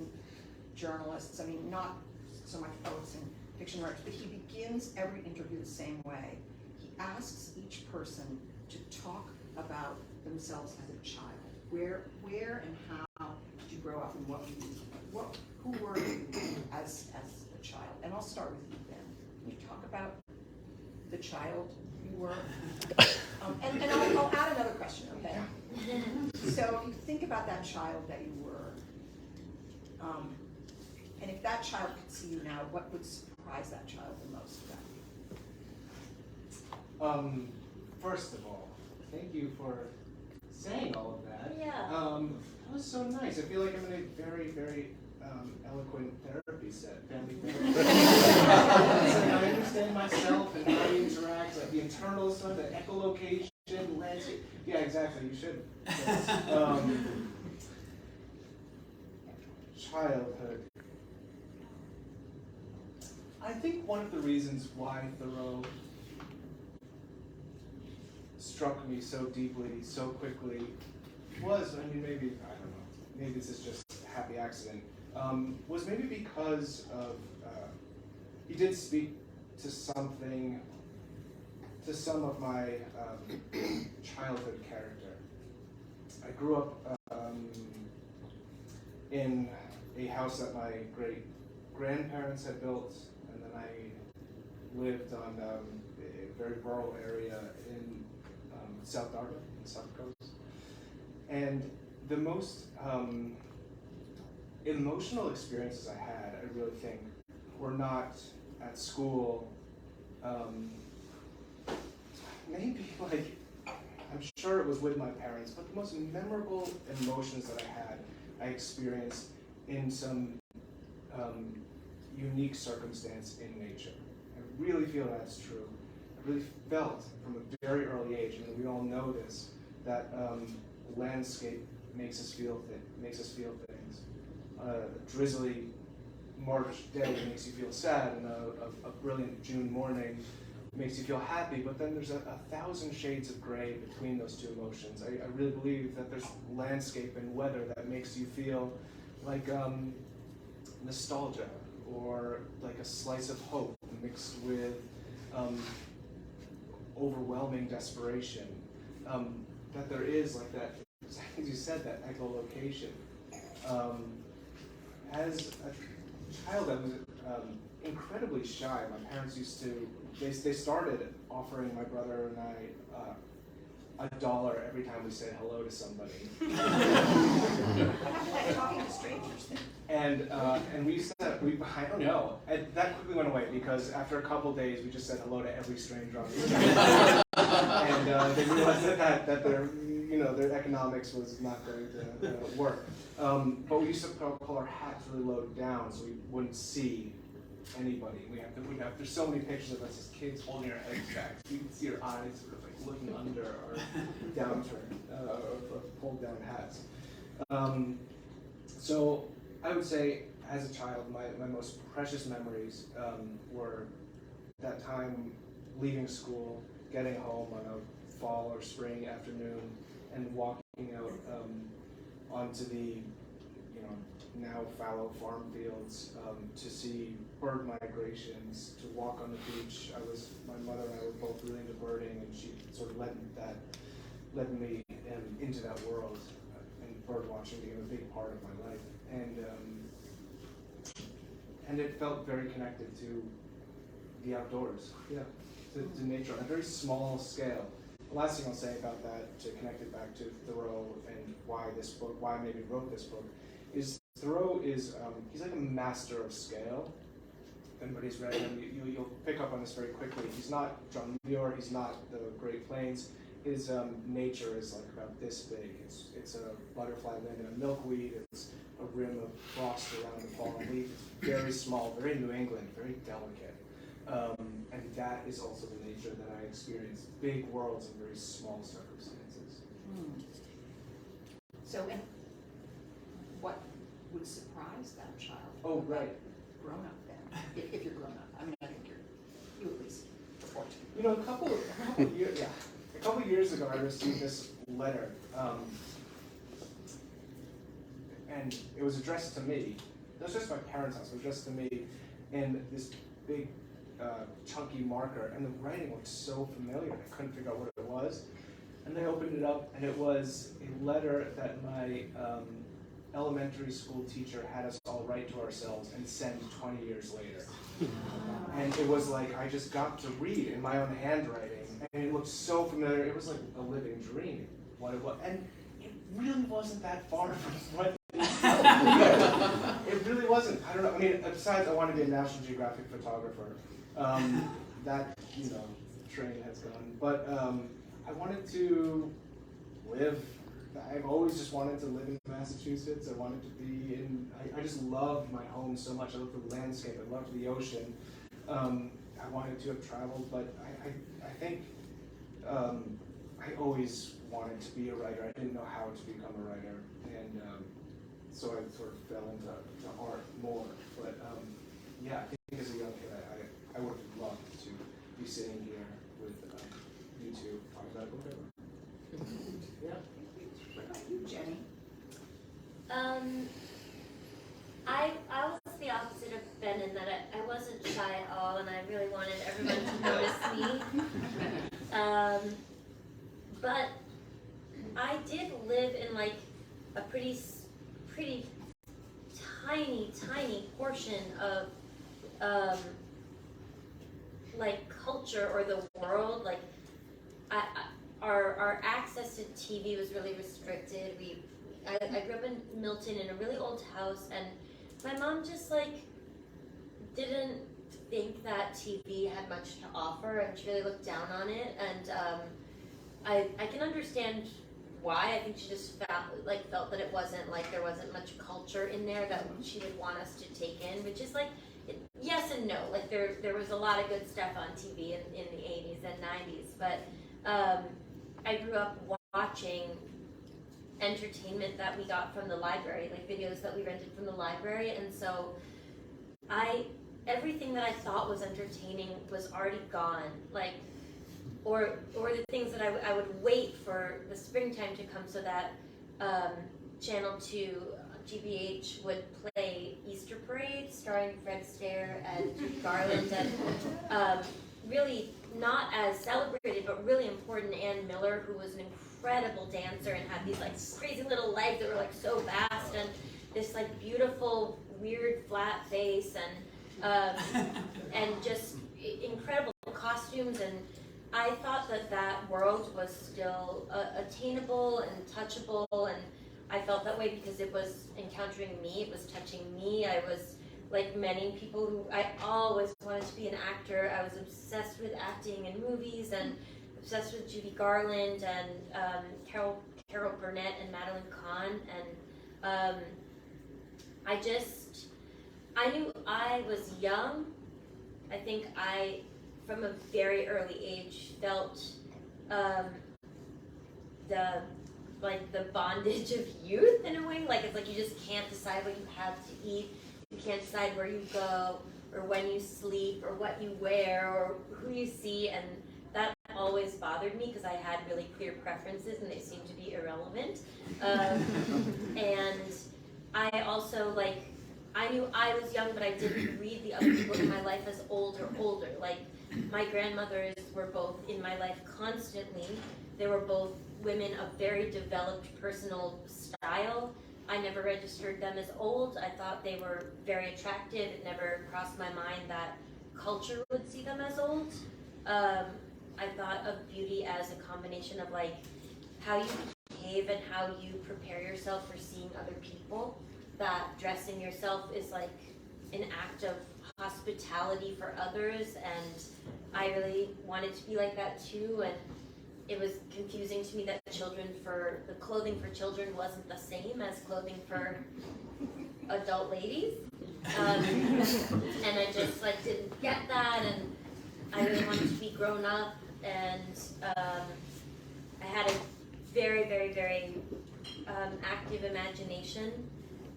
journalists. I mean, not so much poets and fiction writers, but he begins every interview the same way. He asks each person to talk about themselves as a child. Where and how did you grow up, and who were you as a child? And I'll start with you, Ben. Can you talk about the child you were? And I'll add another question, okay? So if you think about that child that you were, and if that child could see you now, what would surprise that child the most about you? First of all, thank you for saying all of that. Yeah. That was so nice. I feel like I'm in a very, very eloquent therapy set, family therapy. I understand myself and how I interact, like the internal stuff, the echolocation, landscape. Yeah, exactly. You should. Yes. Childhood. I think one of the reasons why Thoreau struck me so deeply, so quickly, was, I mean, maybe, I don't know, maybe this is just a happy accident, was maybe because of, he did speak to some of my childhood character. I grew up in a house that my great-grandparents had built, and then I lived on a very rural area in South Dartmouth, on the South Coast. And the most emotional experiences I had, I really think, were not at school. Maybe like, I'm sure it was with my parents, but the most memorable emotions that I experienced in some unique circumstance in nature. I really feel that's true. I really felt from a very early age, and we all know this, that landscape makes us feel things. A drizzly March day makes you feel sad, and a brilliant June morning makes you feel happy, but then there's a thousand shades of gray between those two emotions. I really believe that there's landscape and weather that makes you feel like nostalgia, or like a slice of hope mixed with overwhelming desperation. That there is like that, as you said, that echolocation. As a child, I was incredibly shy. My parents used to, they started offering my brother and I $1 every time we said hello to somebody. Like talking to strangers then. And we used to, I don't know, that quickly went away because after a couple days we just said hello to every stranger on the street. And they realized that their economics was not going to work. But we used to pull our hats really low down so we wouldn't see anybody. There's so many pictures of us as kids holding our heads back. So you can see our eyes sort of like looking under our downturned, or pulled down hats. So I would say, as a child, my most precious memories were that time leaving school, getting home on a fall or spring afternoon, and walking out onto the now fallow farm fields to see bird migrations, to walk on the beach. My mother and I were both really into birding, and she sort of led me into that world, and bird watching became a big part of my life. And it felt very connected to the outdoors, to nature on a very small scale. The last thing I'll say about that, to connect it back to Thoreau and why I maybe wrote this book, is Thoreau is, he's like a master of scale. If anybody's read him, you'll pick up on this very quickly. He's not John Muir, he's not the Great Plains. His nature is like about this big. It's a butterfly wing and a milkweed. It's a rim of frost around the fallen leaf. It's very small, very New England, very delicate. And that is also the nature that I experience. Big worlds in very small circumstances. So, and what would surprise that child? Oh, right. Grown up then, if you're grown up. I mean, I think you at least report. A couple years ago, I received this letter, and it was addressed to me. It was just my parents' house. It was addressed to me in this big, chunky marker, and the writing looked so familiar. I couldn't figure out what it was. And I opened it up, and it was a letter that my elementary school teacher had us all write to ourselves and send 20 years later. And it was like I just got to read in my own handwriting, and it looked so familiar. It was like a living dream, what it was. And it really wasn't that far from what it really wasn't. I don't know. I mean, besides, I wanted to be a National Geographic photographer. That train has gone. But I wanted to live. I've always just wanted to live in Massachusetts. I wanted to be in. I just loved my home so much. I loved the landscape. I loved the ocean. I wanted to have traveled, but I think I always wanted to be a writer. I didn't know how to become a writer, and so I sort of fell into art more. But yeah, I think as a young kid, I would have loved to be sitting here with you two talking about a book. Yeah. What about you, Jenny? I was the opposite of Ben in that I wasn't shy at all, and I really wanted everyone to notice me. But I did live in like a pretty tiny portion of like culture or the world, like our access to TV was really restricted. I grew up in Milton in a really old house, and my mom just like didn't think that TV had much to offer, and she really looked down on it. And I can understand why. I think she just felt that it wasn't like there wasn't much culture in there that she would want us to take in, which is like yes and no. Like there was a lot of good stuff on TV in the 80s and 90s, but I grew up watching entertainment that we got from the library, like videos that we rented from the library, and so everything that I thought was entertaining was already gone. Like, or the things that I would wait for the springtime to come so that Channel 2, GBH would play Easter Parade starring Fred Astaire and Judy Garland, and really not as celebrated but really important Ann Miller, who was an incredible dancer and had these like crazy little legs that were like so vast, and this like beautiful weird flat face, and just incredible costumes. And I thought that world was still attainable and touchable, and I felt that way because it was encountering me, it was touching me. I was like many people who I always wanted to be an actor. I was obsessed with acting in movies and obsessed with Judy Garland and Carol Burnett and Madeline Kahn, and I knew I was young. I think I, from a very early age, felt the bondage of youth in a way. Like it's like you just can't decide what you have to eat. You can't decide where you go or when you sleep or what you wear or who you see, and that always bothered me because I had really clear preferences and they seemed to be irrelevant. And I also I knew I was young, but I didn't read the other people in my life as old or older. Like my grandmothers were both in my life constantly. They were both women of very developed personal style. I never registered them as old. I thought they were very attractive. It never crossed my mind that culture would see them as old. I thought of beauty as a combination of like how you behave and how you prepare yourself for seeing other people. That dressing yourself is like an act of hospitality for others, and I really wanted to be like that too. And it was confusing to me that the clothing for children wasn't the same as clothing for adult ladies. And I just like didn't get that, and I really wanted to be grown up, and I had a very, very, very active imagination,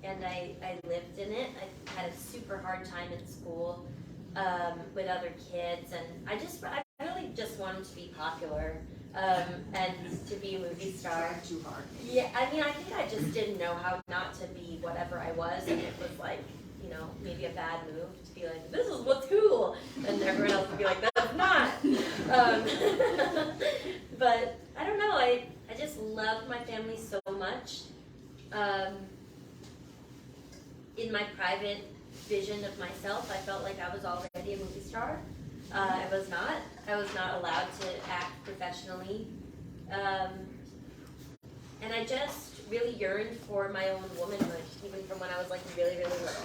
and I lived in it. I had a super hard time in school with other kids, and I really just wanted to be popular. And to be a movie star. Too hard. Yeah, I mean, I think I just didn't know how not to be whatever I was, and it was like, maybe a bad move to be like, this is what's cool, and everyone else would be like, that's not. But I don't know, I just loved my family so much. In my private vision of myself, I felt like I was already a movie star. I was not allowed to act professionally. And I just really yearned for my own womanhood, even from when I was like really, really little.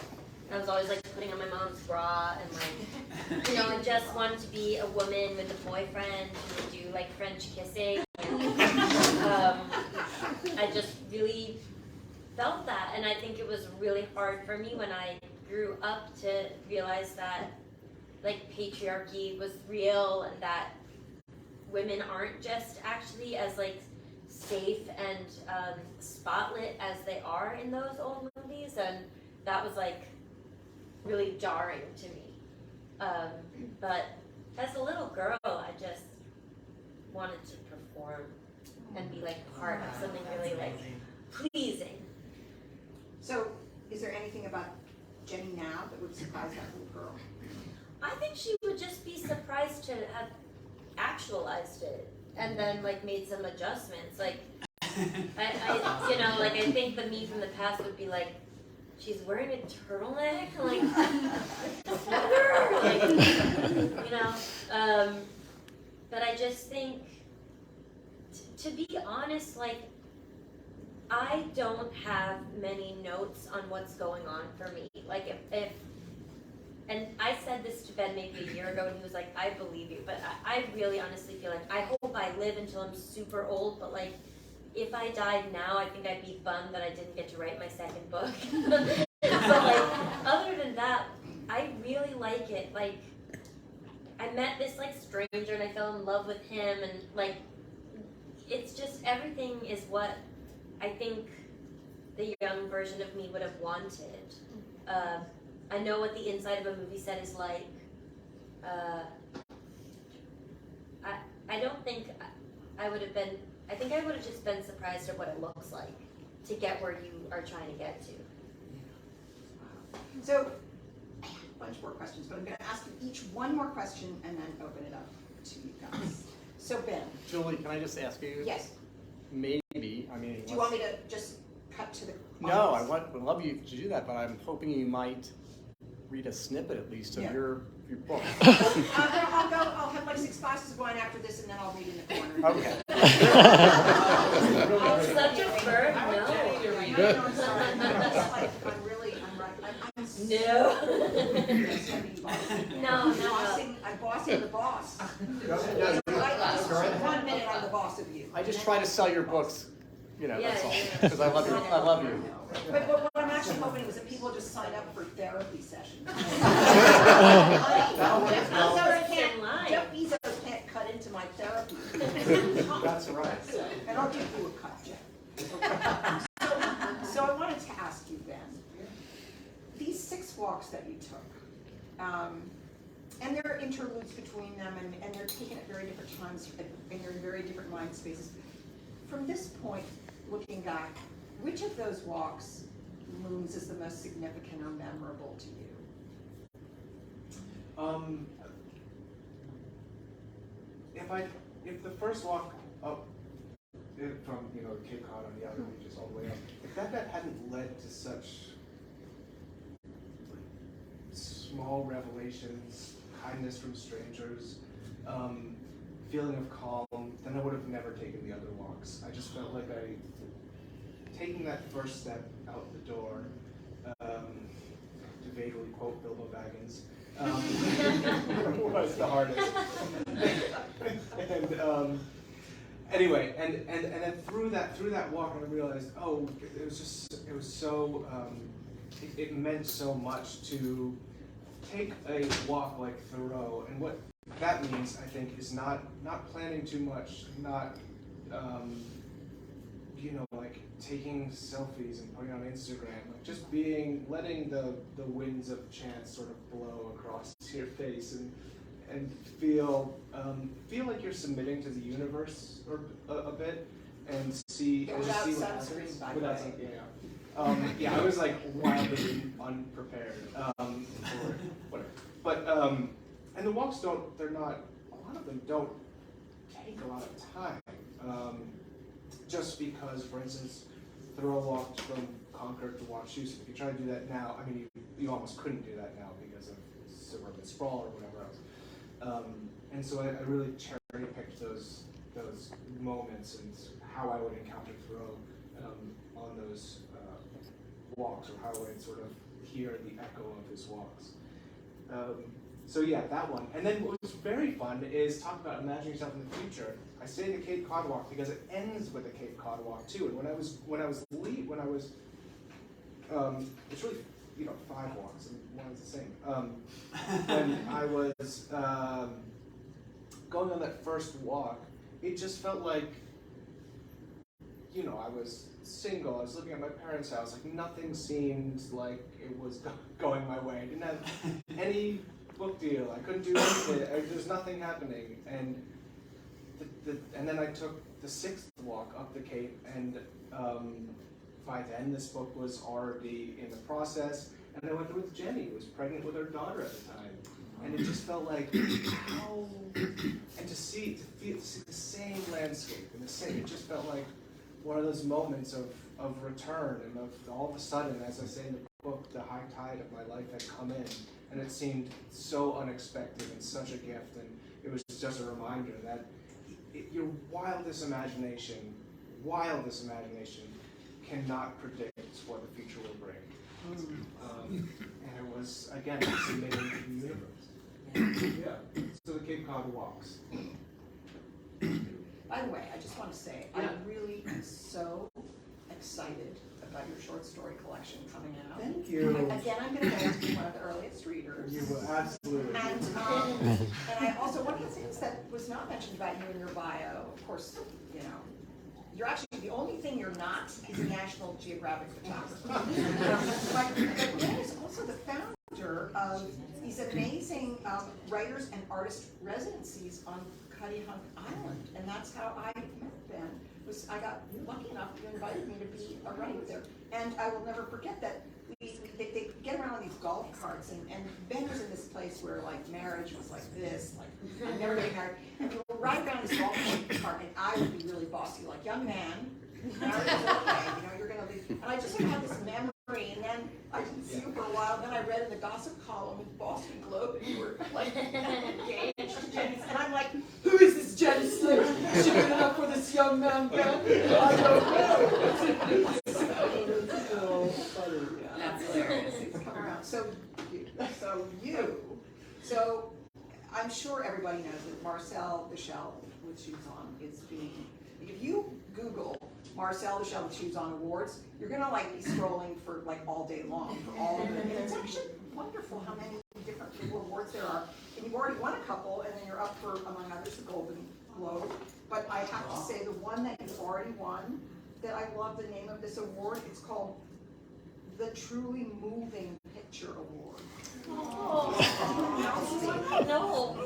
I was always like putting on my mom's bra and like, I just wanted to be a woman with a boyfriend who would do like French kissing. I just really felt that, and I think it was really hard for me when I grew up to realize that like patriarchy was real, and that women aren't just actually as like safe and spotlit as they are in those old movies, and that was like really jarring to me. But as a little girl, I just wanted to perform and be like part of something really like pleasing. So, is there anything about Jenny now that would surprise that little girl? I think she would just be surprised to have actualized it and then like made some adjustments. Like I think the me from the past would be like, she's wearing a turtleneck, like, never, like, you know, but I just think, to be honest, like, I don't have many notes on what's going on for me. Like, if and I said this to Ben maybe a year ago, and he was like, I believe you, but I really honestly feel like, I hope I live until I'm super old, but like, if I died now, I think I'd be bummed that I didn't get to write my second book. But like, other than that, I really like it. Like, I met this like stranger and I fell in love with him, and like, it's just, everything is what I think the young version of me would have wanted. I know what the inside of a movie set is like. I don't think I would have been, I think I would have just been surprised at what it looks like to get where you are trying to get to. So, I have a bunch more questions, but I'm going to ask you each one more question and then open it up to you guys. So Ben. Julie, can I just ask you? Yes. Maybe, I mean. Do you want me to just cut to the No, I would love you to do that, but I'm hoping you might read a snippet at least of your book. I'll have like 6 glasses of wine after this, and then I'll read in the corner. Okay. Such a bird, no. No, I'm sorry. I'm right. No. I'm bossing the boss. No, 1 minute, I'm the boss of you. I just try to sell your books, you know, that's all, Yeah. because I love you. I love you. But what I'm actually hoping is that people just sign up for therapy sessions. Jeff Bezos can't cut into my therapy. That's right. And I'll give you a cut, Jeff. So I wanted to ask you, Ben, these 6 walks that you took, and there are interludes between them, and they're taken at very different times, and they're in very different mind spaces. From this point, looking back, which of those walks looms as the most significant or memorable to you? If the first walk up from Cape Cod on the outer beaches all the way up, if that hadn't led to such small revelations, kindness from strangers, feeling of calm, then I would have never taken the other walks. I just felt like taking that first step out the door, to vaguely quote Bilbo Baggins, was the hardest. And anyway, and then through that walk, I realized, it meant so much to take a walk like Thoreau, and what that means, I think, is not planning too much, not like taking selfies and putting on Instagram, like just letting the winds of chance sort of blow across your face and feel like you're submitting to the universe a bit, and see what happens. Without sunscreen, yeah, I was like wildly unprepared for whatever. But and the walks a lot of them don't take a lot of time. Just because, for instance, Thoreau walked from Concord to Wachusett. If you try to do that now, I mean, you almost couldn't do that now because of suburban sprawl or whatever else. And so I really cherry-picked those moments and how I would encounter Thoreau on those walks, or how I would sort of hear the echo of his walks. So yeah, that one. And then what was very fun is talk about imagining yourself in the future. I say the Cape Cod walk because it ends with the Cape Cod walk too. And it's really 5 walks and one is the same. When I was going on that first walk, it just felt like I was single. I was living at my parents' house. Like nothing seemed like it was going my way. I didn't have any book deal. I couldn't do anything. There's nothing happening. And and then I took the 6th walk up the Cape, and by then this book was already in the process. And I went there with Jenny, who was pregnant with her daughter at the time. And it just felt like, and to see the same landscape, and it just felt like one of those moments of return, and of all of a sudden, as I say in the book, the high tide of my life had come in, and it seemed so unexpected and such a gift, and it was just a reminder that your wildest imagination cannot predict what the future will bring. And it was, again, submitting to the universe. Yeah, so the Cape Cod walks. By the way, I just want to say, I really am so excited about your short story collection coming out. Thank you. Again, I'm going to go to be one of the earliest readers. You will absolutely. And I also, one of the things that was not mentioned about you in your bio, of course, you know, you're actually, the only thing you're not is a National Geographic photographer. But Ben is also the founder of these amazing writers and artist residencies on Cuttyhunk Island, and that's how I met Ben. I got lucky enough, you invited me to be a writer there, and I will never forget that they get around on these golf carts, and Ben was in this place where like marriage was like this, like I'm never getting married, and we would ride around this golf cart, and I would be really bossy, like young man, marriage is okay, you know, you're gonna leave, and I just sort of had this memory, and then I didn't see you for a while, then I read in the gossip column in Boston Globe, and you were like engaged to Jenny, and I'm like, who is this Jenny Slate? She good enough for this young man, Ben? I don't know. That's hilarious. It's come around. So I'm sure everybody knows that Marcel the Shell with Shoes On is being, if you Google Marcel the Shell with Shoes On awards, you're gonna like be scrolling for like all day long for all of them. And it's actually wonderful how many different awards there are. And you've already won a couple, and then you're up for, among others, the Golden Globe. But I have to say, the one that you've already won, that I love the name of this award, it's called the Truly Moving Picture Award. Oh, no.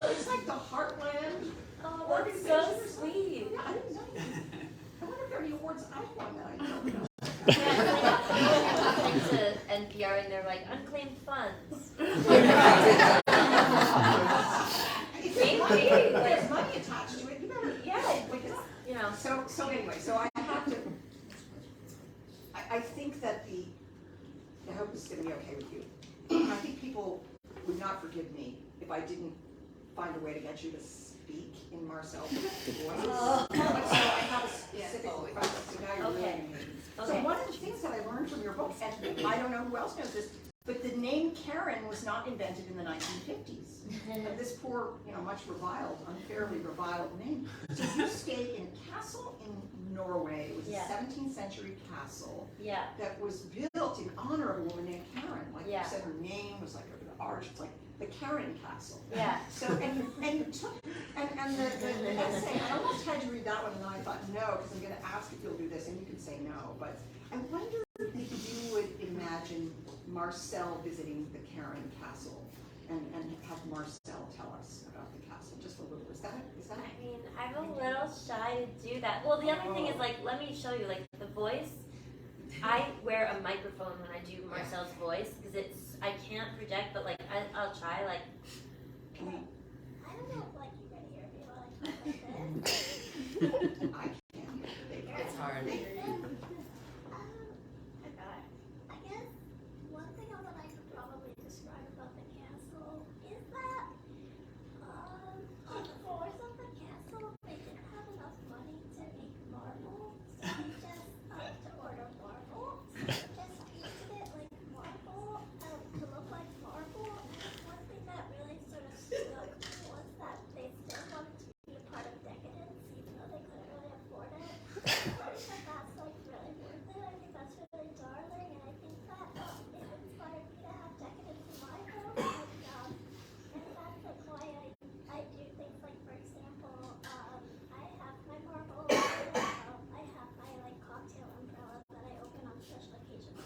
It's like the Heartland. Oh, that's so sweet. Yeah, I didn't know. I wonder if there are any awards I've won that I don't know. Yeah, listening to NPR and they're like, unclaimed funds. Maybe. There's money attached to it. You better, Yeah, because, you know. so anyway, so I have to, I think that I hope this is going to be okay with you. I think people would not forgive me if I didn't find a way to get you to speak in Marcel's voice. Oh. So I have a specific request, so now you're Okay. really me. So Okay. one of the things that I learned from your book, and I don't know who else knows this, but the name Karen was not invented in the 1950s. And this poor, much reviled, unfairly reviled name. So you stayed in a castle in Norway. It was Yeah. a 17th century castle Yeah. that was built in honor of a woman named Karen. Like Yeah. you said, her name was like over the arch. It's like the Karen Castle. Yeah. So and you took and the essay. I almost had you read that one, and then I thought no, because I'm going to ask if you'll do this, and you can say no. But I wonder if you would imagine Marcel visiting the Karen Castle and have Marcel tell us about the castle just a little. Is that? I mean, I'm a little shy to do that. Well, the other thing is, like, let me show you, like, the voice. I wear a microphone when I do Marcel's voice, because I can't project, but, like, I'll try, like. Can we? I don't know if like you can hear me while I talk like this. I can. It's hard. I guess one thing I would like to probably describe about the castle is that on the floors of the castle they didn't have enough money to make marble, so they just to order marble. So they just painted it like marble to look like marble. And one thing that really sort of stood out to me was that they still wanted to be a part of decadence, even though they couldn't really afford it. I think that that's like really worth it. I think that's really darling, and I think that it inspired me to have decadence in my home. And that's like why I do things like, for example, I have my marble, I have my like cocktail umbrella that I open on special occasions.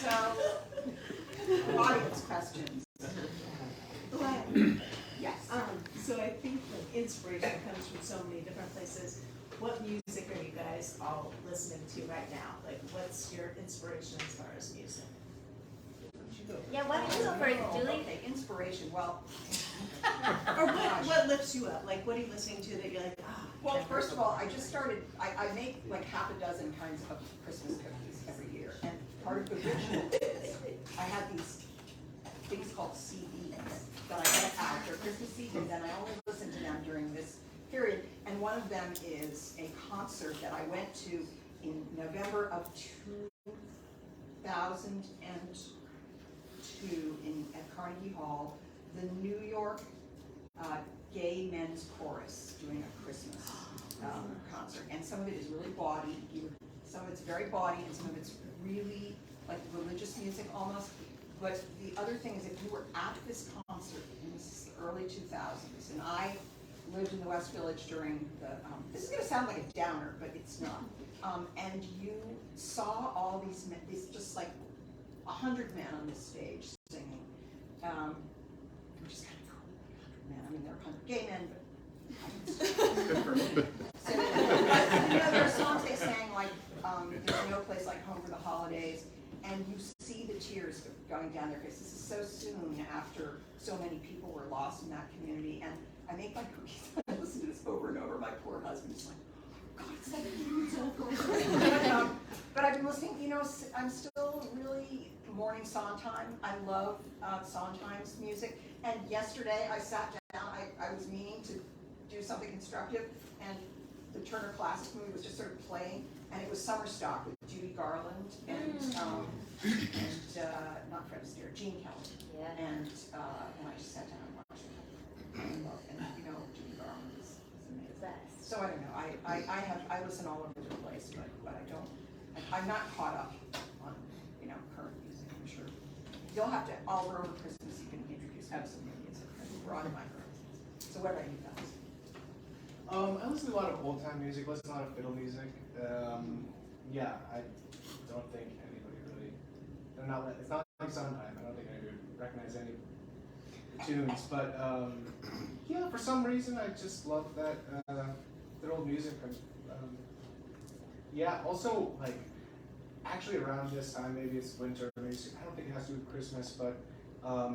So, audience questions. Glenn, Yes. so I think the inspiration comes from so many different places. What music are you guys all listening to right now? Like, what's your inspiration as far as music? Yeah, why don't you go first, Julie? Okay, inspiration. Well, Or what lifts you up? Like, what are you listening to that you're like, ah? Well, first of all, I just started, I make like half a dozen kinds of Christmas cookies every year. And part of the ritual is I have these things called CDs that I get out. They're Christmas CDs, and I only listen to them during this period. And one of them is a concert that I went to in November of 2002 at Carnegie Hall, the New York Gay Men's Chorus doing a Christmas concert. And some of it is really bawdy, some of it's very bawdy, and some of it's really like religious music almost. But the other thing is, if you were at this concert, and this is the early 2000s, and I lived in the West Village during the, this is gonna sound like a downer, but it's not. And you saw all these men, these just like 100 men on this stage singing, which is kind of cool, 100 men. I mean, there are 100 gay men, but so, you know, there are songs they sang like, There's No Place Like Home for the Holidays, and you see the tears going down their face. This is so soon after so many people were lost in that community, and I make my cookies. I listen to this over and over. My poor husband is like, God, it's like it's over. But I've been listening, you know, I'm still really morning Sondheim. I love Sondheim's music. And yesterday I sat down, I was meaning to do something constructive, and the Turner Classic movie was just sort of playing, and it was Summer Stock with Judy Garland and not Fred Astaire, Gene Kelly. Yeah. And I just sat down and watched it. And you know, Judy Garland is amazing. So I don't know. I listen all over the place, but I'm not caught up on, you know, current music. I'm sure you'll have to over Christmas. You can introduce me to some new music. We're on my horizons. So what about you guys? I listen to a lot of old time music. Listen to a lot of fiddle music. Yeah, I don't think anybody really. They're not. It's not like Sondheim. I don't think anybody would recognize any tunes, but yeah, for some reason I just love that old music. Yeah, also like actually around this time, maybe it's winter, maybe I don't think it has to do with Christmas, but I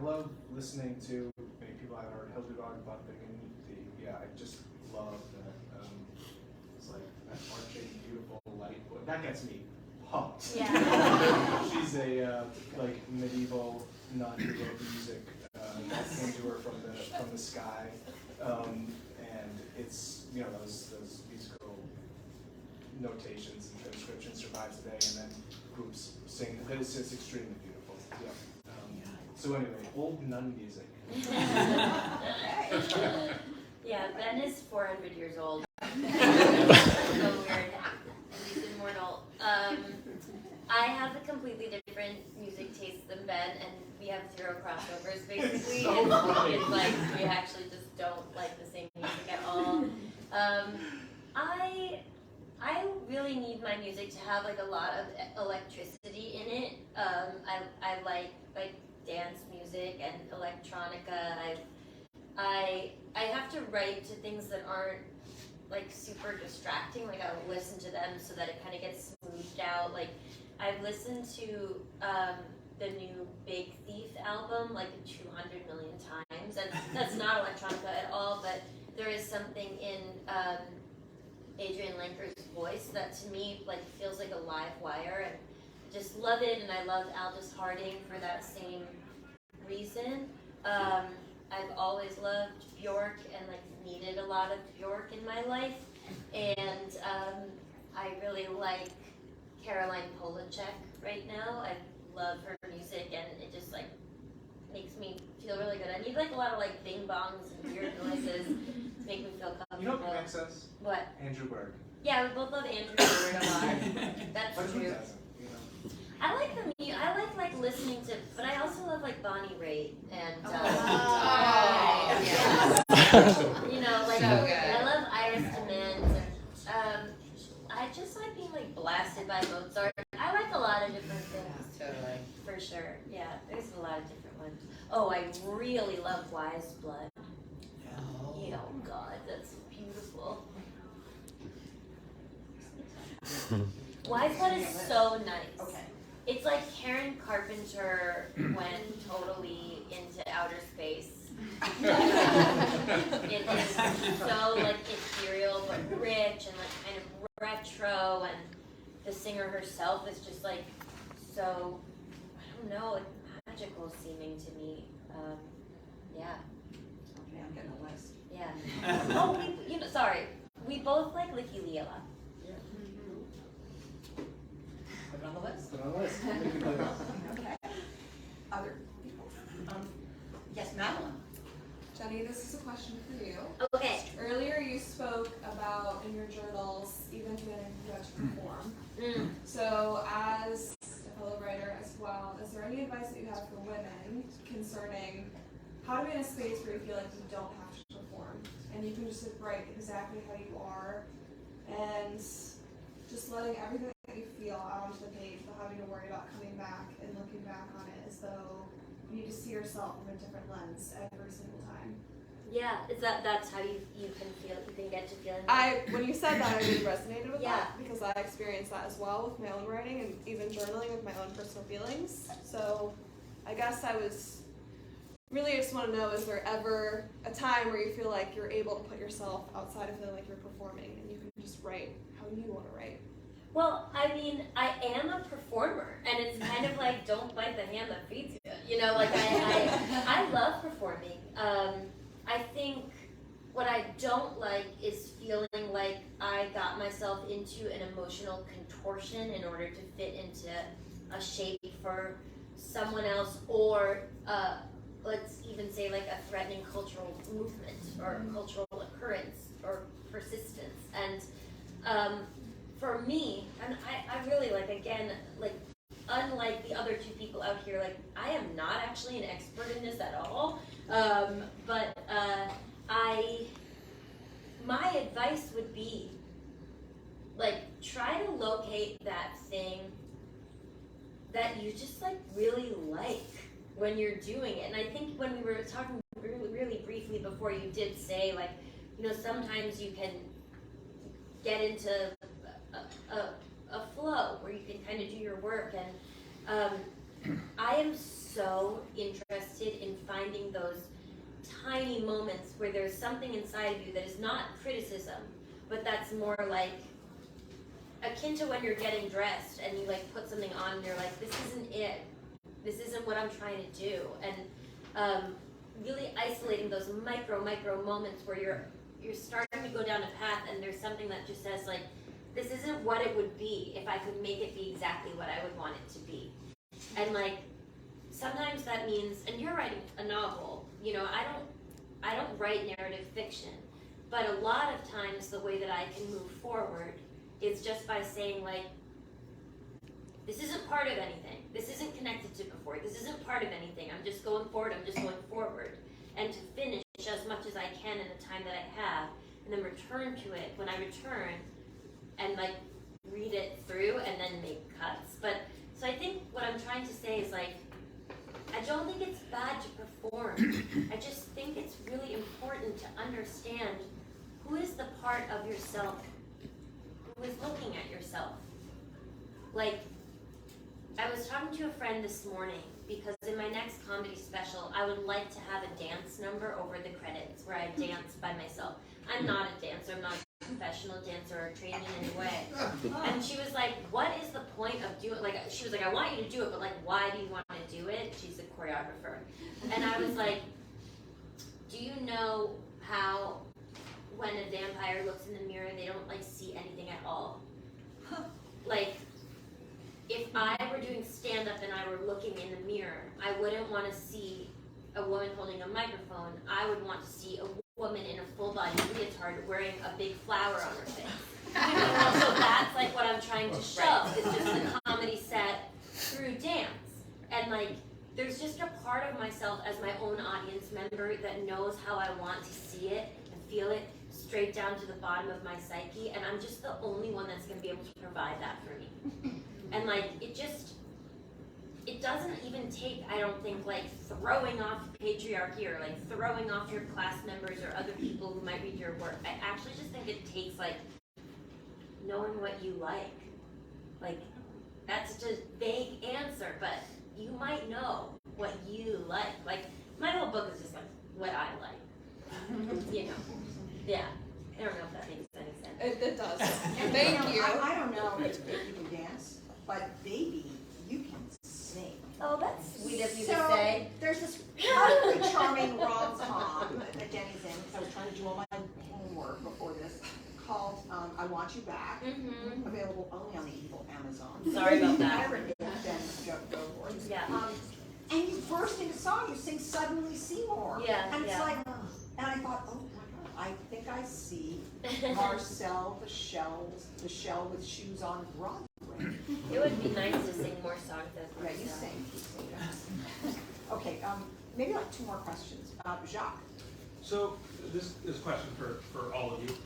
love listening to many people I've heard Hildegard Bumping, and yeah, I just love that. It's like that marching, beautiful light. That gets me pumped. Yeah. She's a like medieval nun who wrote music that came to her from the sky, and it's, you know, those musical notations and transcriptions survive today, and then groups sing. It's extremely beautiful. Yeah. So anyway, old nun music. Yeah, Ben is 400 years old. So weird. He's immortal. I have a completely different music taste than Ben, and we have zero crossovers basically. So funny. It's like we actually just don't like the same music at all. I really need my music to have like a lot of electricity in it. I like dance music and electronica. I have to write to things that aren't like super distracting. Like I'll listen to them so that it kind of gets smoothed out. Like I've listened to the new Big Thief album like 200 million times, and that's not electronica at all. But there is something in Adrian Lenker's voice that to me like feels like a live wire, and just love it. And I love Aldous Harding for that same reason. I've always loved Bjork and like needed a lot of Bjork in my life, and I really like Caroline Polachek right now. I love her music, and it just like makes me feel really good. I need like a lot of like bing bongs and weird noises to make me feel comfortable. You know what connects us? What? Andrew Bird. Yeah, we both love Andrew Bird a lot. That's But who true. doesn't? You know. I like the music. I like listening to, but I also love like Bonnie Raitt and you know, like So good. I love Iris DeMent, and I just like being like blasted by Mozart. I like a lot of different things. Totally. For sure, yeah. There's a lot of different ones. Oh, I really love Wise Blood. Oh God, that's beautiful. Wise Blood is so nice. Okay. It's like Karen Carpenter went totally into outer space. It is so like ethereal but rich and like kind of retro, and the singer herself is just like so, I don't know, like magical seeming to me. Yeah. Okay, I'm getting a list. Yeah. Oh, sorry. We both like Licky Liela. Put it on the list. Put it on the list. Okay. Other people? Yes, Madeline. Jenny, this is a question for you. Okay. Earlier you spoke about in your journals, even when you had to perform. So as a fellow writer as well, is there any advice that you have for women concerning how to be in a space where you feel like you don't have to perform and you can just write exactly how you are and just letting everything that you feel out onto the page without having to worry about coming back and looking back on it as though you need to see yourself from a different lens every single time? Yeah, that's how you can feel, you can get to feeling. When you said that, I really resonated with Yeah. that because I experienced that as well with my own writing and even journaling with my own personal feelings. So I guess I just want to know, is there ever a time where you feel like you're able to put yourself outside of feeling like you're performing and you can just write how you want to write? Well, I mean, I am a performer, and it's kind of like don't bite the hand that feeds you. You know, like I love performing. I think what I don't like is feeling like I got myself into an emotional contortion in order to fit into a shape for someone else, or let's even say like a threatening cultural movement or cultural occurrence or persistence. And for me, and I really like, again, like unlike the other two people out here, like I am not actually an expert in this at all. But my advice would be like try to locate that thing that you just like really like when you're doing it. And I think when we were talking really briefly before, you did say like, you know, sometimes you can get into a flow where you can kind of do your work, and I am so interested in finding those tiny moments where there's something inside of you that is not criticism, but that's more like akin to when you're getting dressed and you like put something on and you're like, this isn't it, this isn't what I'm trying to do. And really isolating those micro moments where you're starting to go down a path and there's something that just says like, this isn't what it would be if I could make it be exactly what I would want it to be. And like sometimes that means, and you're writing a novel, you know, I don't write narrative fiction, but a lot of times the way that I can move forward is just by saying like, this isn't part of anything, this isn't connected to before, this isn't part of anything, I'm just going forward, and to finish as much as I can in the time that I have, and then return to it when I return and like read it through and then make cuts. But so I think what I'm trying to say is like, I don't think it's bad to perform. I just think it's really important to understand who is the part of yourself who is looking at yourself. Like, I was talking to a friend this morning because in my next comedy special, I would like to have a dance number over the credits where I dance by myself. I'm not a dancer, I'm not a professional dancer or trained in any way. And she was like, what is the point of doing, like, she was like, I want you to do it, but like, why do you want to do it? She's a choreographer. And I was like, do you know how when a vampire looks in the mirror, they don't like see anything at all? Like, if I were doing stand-up and I were looking in the mirror, I wouldn't want to see a woman holding a microphone. I would want to see a woman in a full-body leotard wearing a big flower on her face. So that's like what I'm trying to show. It's just a comedy set through dance. And like, there's just a part of myself as my own audience member that knows how I want to see it and feel it straight down to the bottom of my psyche. And I'm just the only one that's going to be able to provide that for me. And like, it doesn't even take, I don't think, like throwing off patriarchy or like throwing off your class members or other people who might read your work. I actually just think it takes like knowing what you like that's such a vague answer, but you might know what you like. Like, my whole book is just like what I like. You know. Yeah. I don't know if that makes any sense. It does. And Thank you. I don't know if you can dance, but baby, you can sing. Oh, that's sweet of you to So, say. there's this really charming rom-com that Jenny's in, because I was trying to do all my homework before this, called I Want You Back, Mm-hmm. available only on the evil Amazon. Sorry about that. Whatever it is, then go for it. Yeah. And you burst into song, you sing Suddenly Seymour. Yeah, And it's yeah. like, and I thought, oh my God, I think I see Marcel the shell with shoes on Broadway. It would be nice to sing more songs as Yeah, you myself. sing, you sing. Okay, maybe like two more questions. Jacques. So this question for all of you.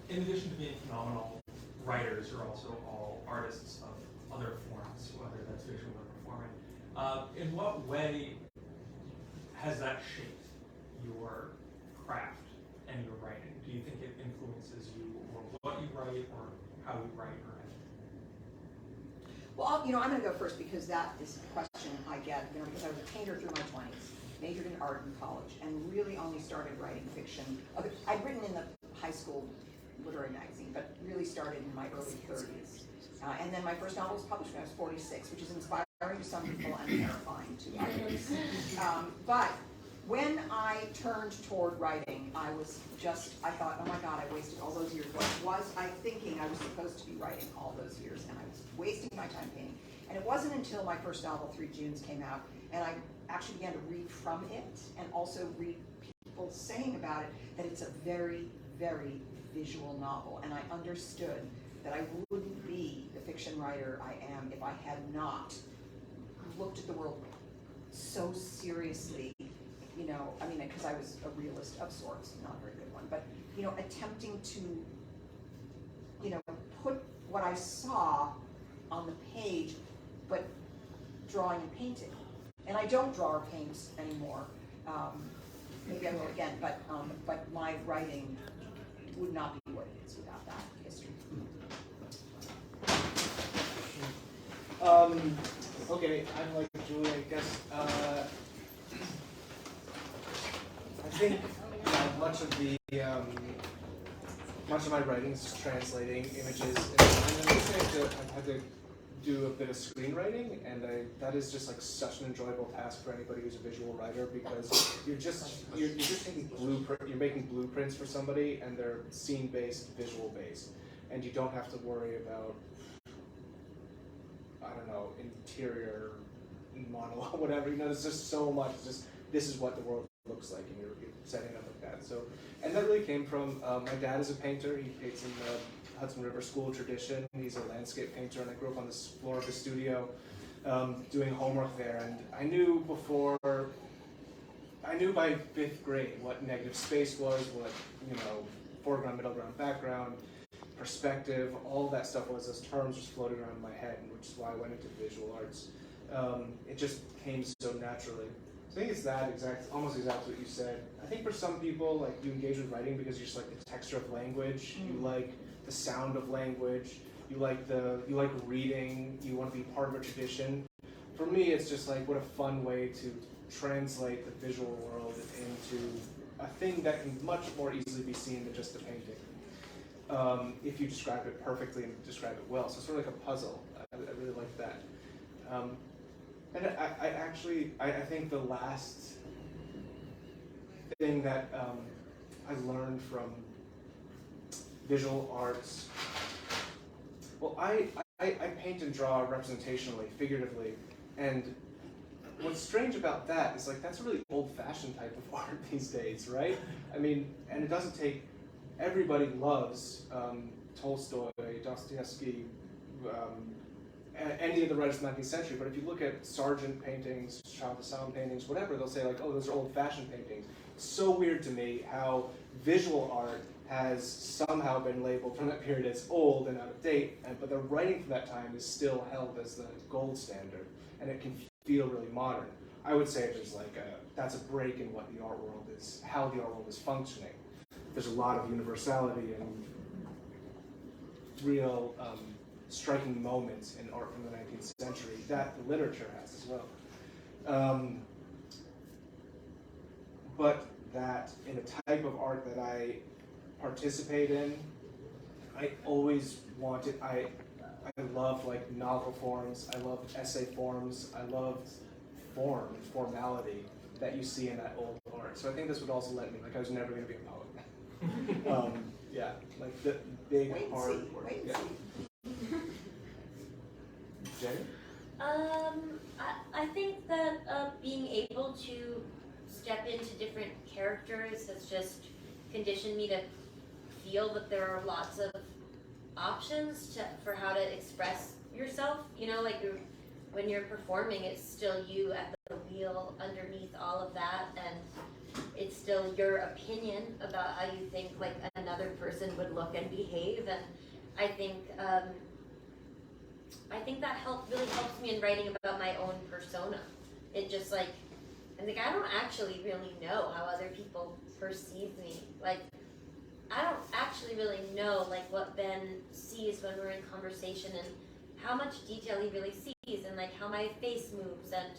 In addition to being phenomenal writers, you're also all artists of other forms, whether that's visual or performing. In what way has that shaped your craft and your writing? Do you think it influences you, or what you write, or how you write, or anything? Well, I'm going to go first because that is a question I get, because I was a painter through my 20s, majored in art in college, and really only started writing fiction. I'd written in the high school literary magazine, but really started in my early 30s. And then my first novel was published when I was 46, which is inspiring to some people and terrifying to others. But when I turned toward writing, I thought, oh my God, I wasted all those years. What was I thinking I was supposed to be writing all those years? And I was wasting my time painting. And it wasn't until my first novel, 3 Junes, came out, and I actually began to read from it, and also read people saying about it, that it's a very, very visual novel. And I understood that I wouldn't be the fiction writer I am if I had not looked at the world so seriously, because I was a realist of sorts, not a very good one, but, attempting to, put what I saw on the page, but drawing and painting. And I don't draw or paint anymore. Maybe I will again, but my writing would not be what it is without that history. Okay, I'm like Julie, I guess. I think much of my writing is translating images, and I've had to do a bit of screenwriting, and that is just like such an enjoyable task for anybody who's a visual writer, because you're just taking you're making blueprints for somebody, and they're scene-based, visual-based, and you don't have to worry about, I don't know, interior monologue, whatever. There's just so much. Just this is what the world looks like, and you're setting it up like that. So, and that really came from my dad is a painter. He paints in the Hudson River School tradition. He's a landscape painter, and I grew up on the floor of the studio doing homework there. And I knew by 5th grade what negative space was, what foreground, middle ground, background, perspective, all that stuff was. Those terms just floated around in my head, which is why I went into visual arts. It just came so naturally. So I think it's almost exactly what you said. I think for some people, like, you engage with writing because you just like the texture of language, you like the sound of language, you like reading, you want to be part of a tradition. For me, it's just like, what a fun way to translate the visual world into a thing that can much more easily be seen than just a painting. If you describe it perfectly and describe it well. So it's sort of like a puzzle. I really like that. And I think the last thing that I learned from visual arts, well, I paint and draw representationally, figuratively, and what's strange about that is, like, that's a really old-fashioned type of art these days, right? I mean, and it doesn't take, everybody loves Tolstoy, Dostoevsky, any of the writers of the 19th century, but if you look at Sargent paintings, Charles de Salm paintings, whatever, they'll say, like, oh, those are old-fashioned paintings. It's so weird to me how visual art has somehow been labeled from that period as old and out of date, but the writing from that time is still held as the gold standard, and it can feel really modern. I would say there's like that's a break in what the art world is, how the art world is functioning. There's a lot of universality and real striking moments in art from the 19th century that the literature has as well. But that in a type of art that I participate in, I always wanted, I loved like novel forms, I loved essay forms, I loved form and formality that you see in that old art. So I think this would also let me, like I was never going to be a poet. Yeah, like the big Wait and hard see, work. wait and Yeah. see. Jenny? I think that being able to step into different characters has just conditioned me to feel that there are lots of options for how to express yourself. You know, like when you're performing, it's still you at the wheel underneath all of that, and it's still your opinion about how you think like another person would look and behave. And I think that really helps me in writing about my own persona. It just like, I think I don't actually really know how other people perceive me. Like, I don't actually really know like what Ben sees when we're in conversation and how much detail he really sees and like how my face moves and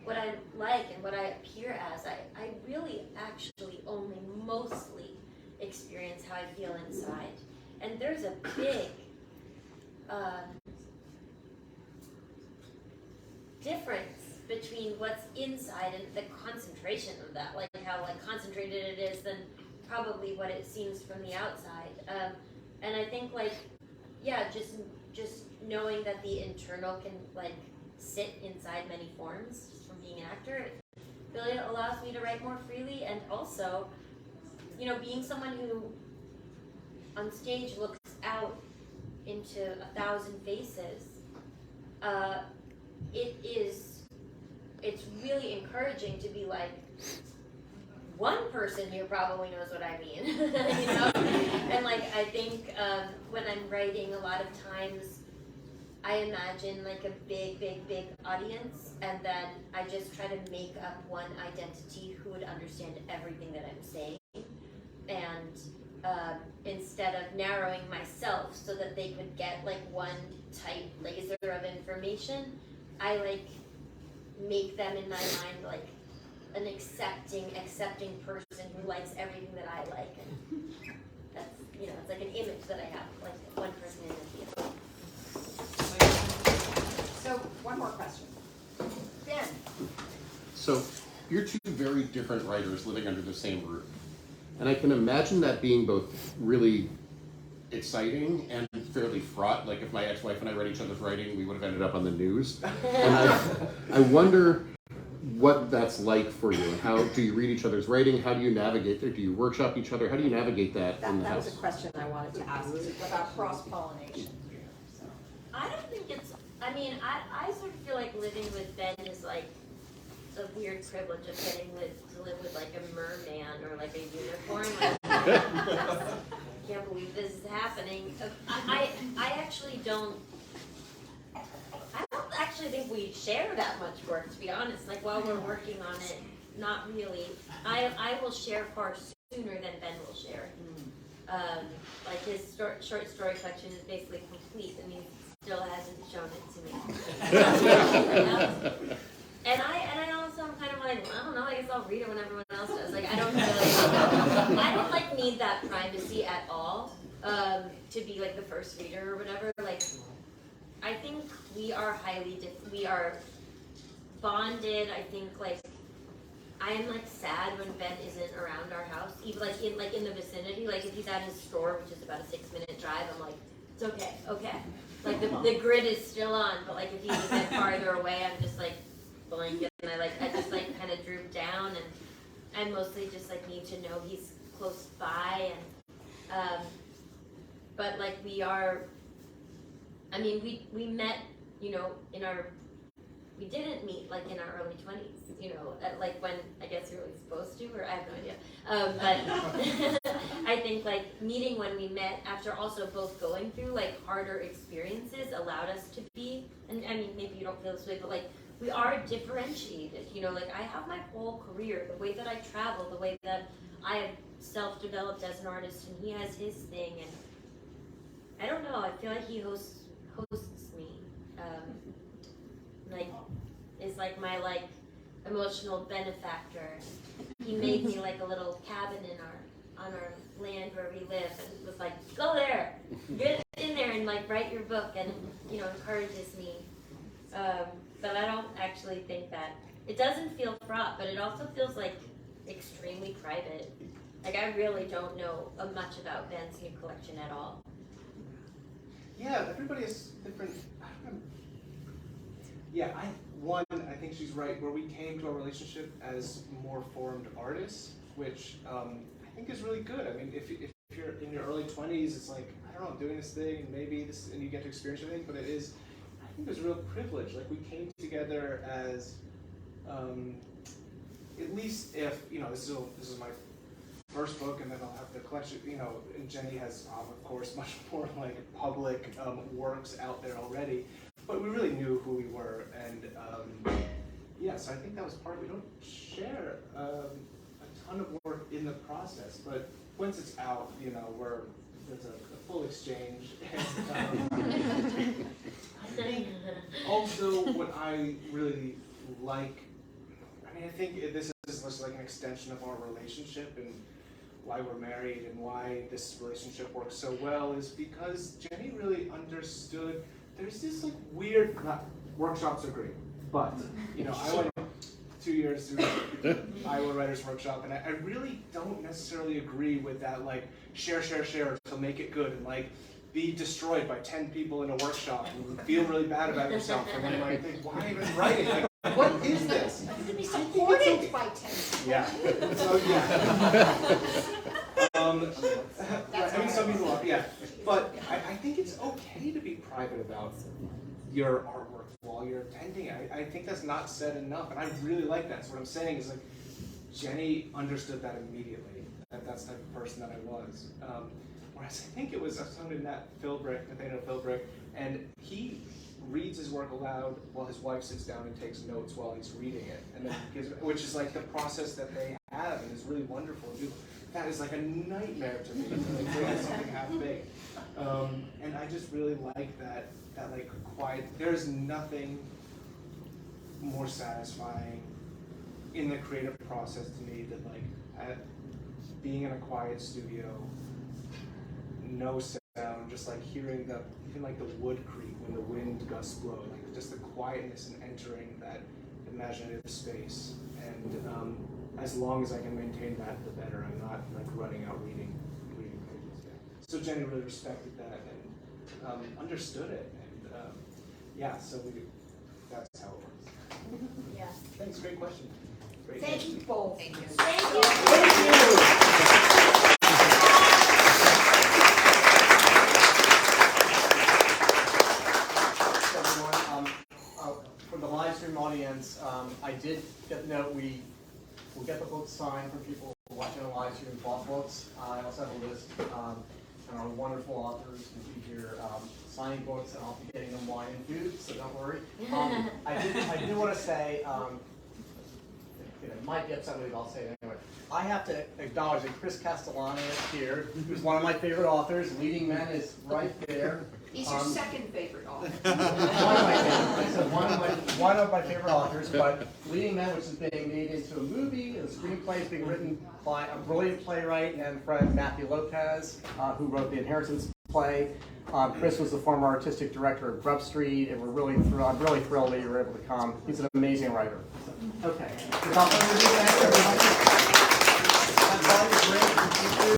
what I like and what I appear as. I really actually only mostly experience how I feel inside. And there's a big difference between what's inside and the concentration of that, like how like concentrated it is than probably what it seems from the outside. And I think like, yeah, just knowing that the internal can like sit inside many forms just from being an actor, it really allows me to write more freely. And also, you know, being someone who on stage looks out into 1,000 faces, it's really encouraging to be like, one person here probably knows what I mean, you know? And like, I think when I'm writing, a lot of times I imagine like a big audience, and then I just try to make up one identity who would understand everything that I'm saying. And instead of narrowing myself so that they could get like one tight laser of information, I like make them in my mind like an accepting person who likes everything that I like. And that's, you know, it's like an image that I have, like one person in the theater. So, one more question. Ben, So you're two very different writers living under the same roof. And I can imagine that being both really exciting and fairly fraught. Like if my ex-wife and I read each other's writing, we would have ended up on the news. And I wonder what that's like for you, and how do you read each other's writing? How do you navigate there? Do you workshop each other? How do you navigate that in the that was house? a question I wanted to ask about cross-pollination. I don't think it's, I mean, I sort of feel like living with Ben is like the weird privilege of getting to live with like a merman or like a unicorn. Like, I can't believe this is happening. I actually don't, I don't actually think we share that much work, to be honest. Like while we're working on it, not really. I will share far sooner than Ben will share. Like his short story collection is basically complete, and he still hasn't shown it to me. And I also am kind of like, I don't know, I guess I'll read it when everyone else does. Like I don't really, I don't like need that privacy at all, to be like the first reader or whatever. Like I think we are we are bonded. I think like I am like sad when Ben isn't around our house, even like in the vicinity. Like if he's at his store, which is about a 6-minute drive, I'm like, it's okay. Like the grid is still on, but like if he's a bit farther away, I'm just like blanket, and I just like kind of droop down, and I mostly just like need to know he's close by, and but like we are. I mean, we met, you know, we didn't meet like in our early 20s, you know, like when I guess you're really supposed to, or I have no idea. But I think like meeting when we met after also both going through like harder experiences allowed us to be, and I mean, maybe you don't feel this way, but like we are differentiated, you know, like I have my whole career, the way that I travel, the way that I have self-developed as an artist, and he has his thing, and I don't know, I feel like he hosts hosts me, like is like my like emotional benefactor. He made me like a little cabin on our land where we live, and was like, go there, get in there and like write your book, and encourages me. But I don't actually think that it doesn't feel fraught, but it also feels like extremely private. Like I really don't know much about Ben's new collection at all. Yeah, everybody has different. I don't know. Yeah, I think she's right. Where we came to our relationship as more formed artists, which I think is really good. I mean, if you're in your early 20s, it's like, I don't know, doing this thing, and maybe this, and you get to experience everything. But it is, I think, it was a real privilege. Like we came together as, at least if this is my first book, and then I'll have the collection, and Jenny has, of course, much more like public works out there already, but we really knew who we were, and so I think that was part. We don't share a ton of work in the process, but once it's out, there's a full exchange. And, I think also what I really like, I think this is just like an extension of our relationship and why we're married and why this relationship works so well is because Jenny really understood there's this like weird, workshops are great, but I went 2 years through Iowa Writers Workshop, and I really don't necessarily agree with that like share to make it good and like be destroyed by 10 people in a workshop and feel really bad about yourself and then like think, why even writing? Like, what is this? You have to be supported by 10 people. Yeah. So yeah. I mean, some people are, yeah. But I think it's okay to be private about your artwork while you're attending. I think that's not said enough, and I really like that. So what I'm saying is like, Jenny understood that immediately. That's the type of person that I was. Whereas I think I was talking to Nathaniel Philbrick, and he reads his work aloud while his wife sits down and takes notes while he's reading it, and then which is like the process that they have, and is really wonderful. That is like a nightmare to me. Like doing something half baked, and I just really like that like quiet. There's nothing more satisfying in the creative process to me than like being in a quiet studio, no sound, just like hearing even like the wood creak when the wind gusts blow, like just the quietness and entering that imaginative space. And as long as I can maintain that, the better. I'm not like running out reading pages. Yeah. So Jenny really respected that and understood it, and so that's how it works. Yeah. Thanks, great question. Great Thank question. you both. Thank you. Thank you. Everyone, for the live stream audience, I did get the note we'll get the books signed from people watching the live stream bought books. I also have a list, and our wonderful authors will be here signing books, and I'll be getting them wine and food, so don't worry. I do want to say, might be upset with me, but I'll say it anyway. I have to acknowledge that Chris Castellani is here, who's one of my favorite authors. Leading Men is right there. He's your second favorite author. One of my favorite authors, but Leading Men, which is being made into a movie, and the screenplay is being written by a brilliant playwright and friend, Matthew Lopez, who wrote the Inheritance play. Chris was the former artistic director of Grub Street, and I'm really thrilled that you were able to come. He's an amazing writer. Okay.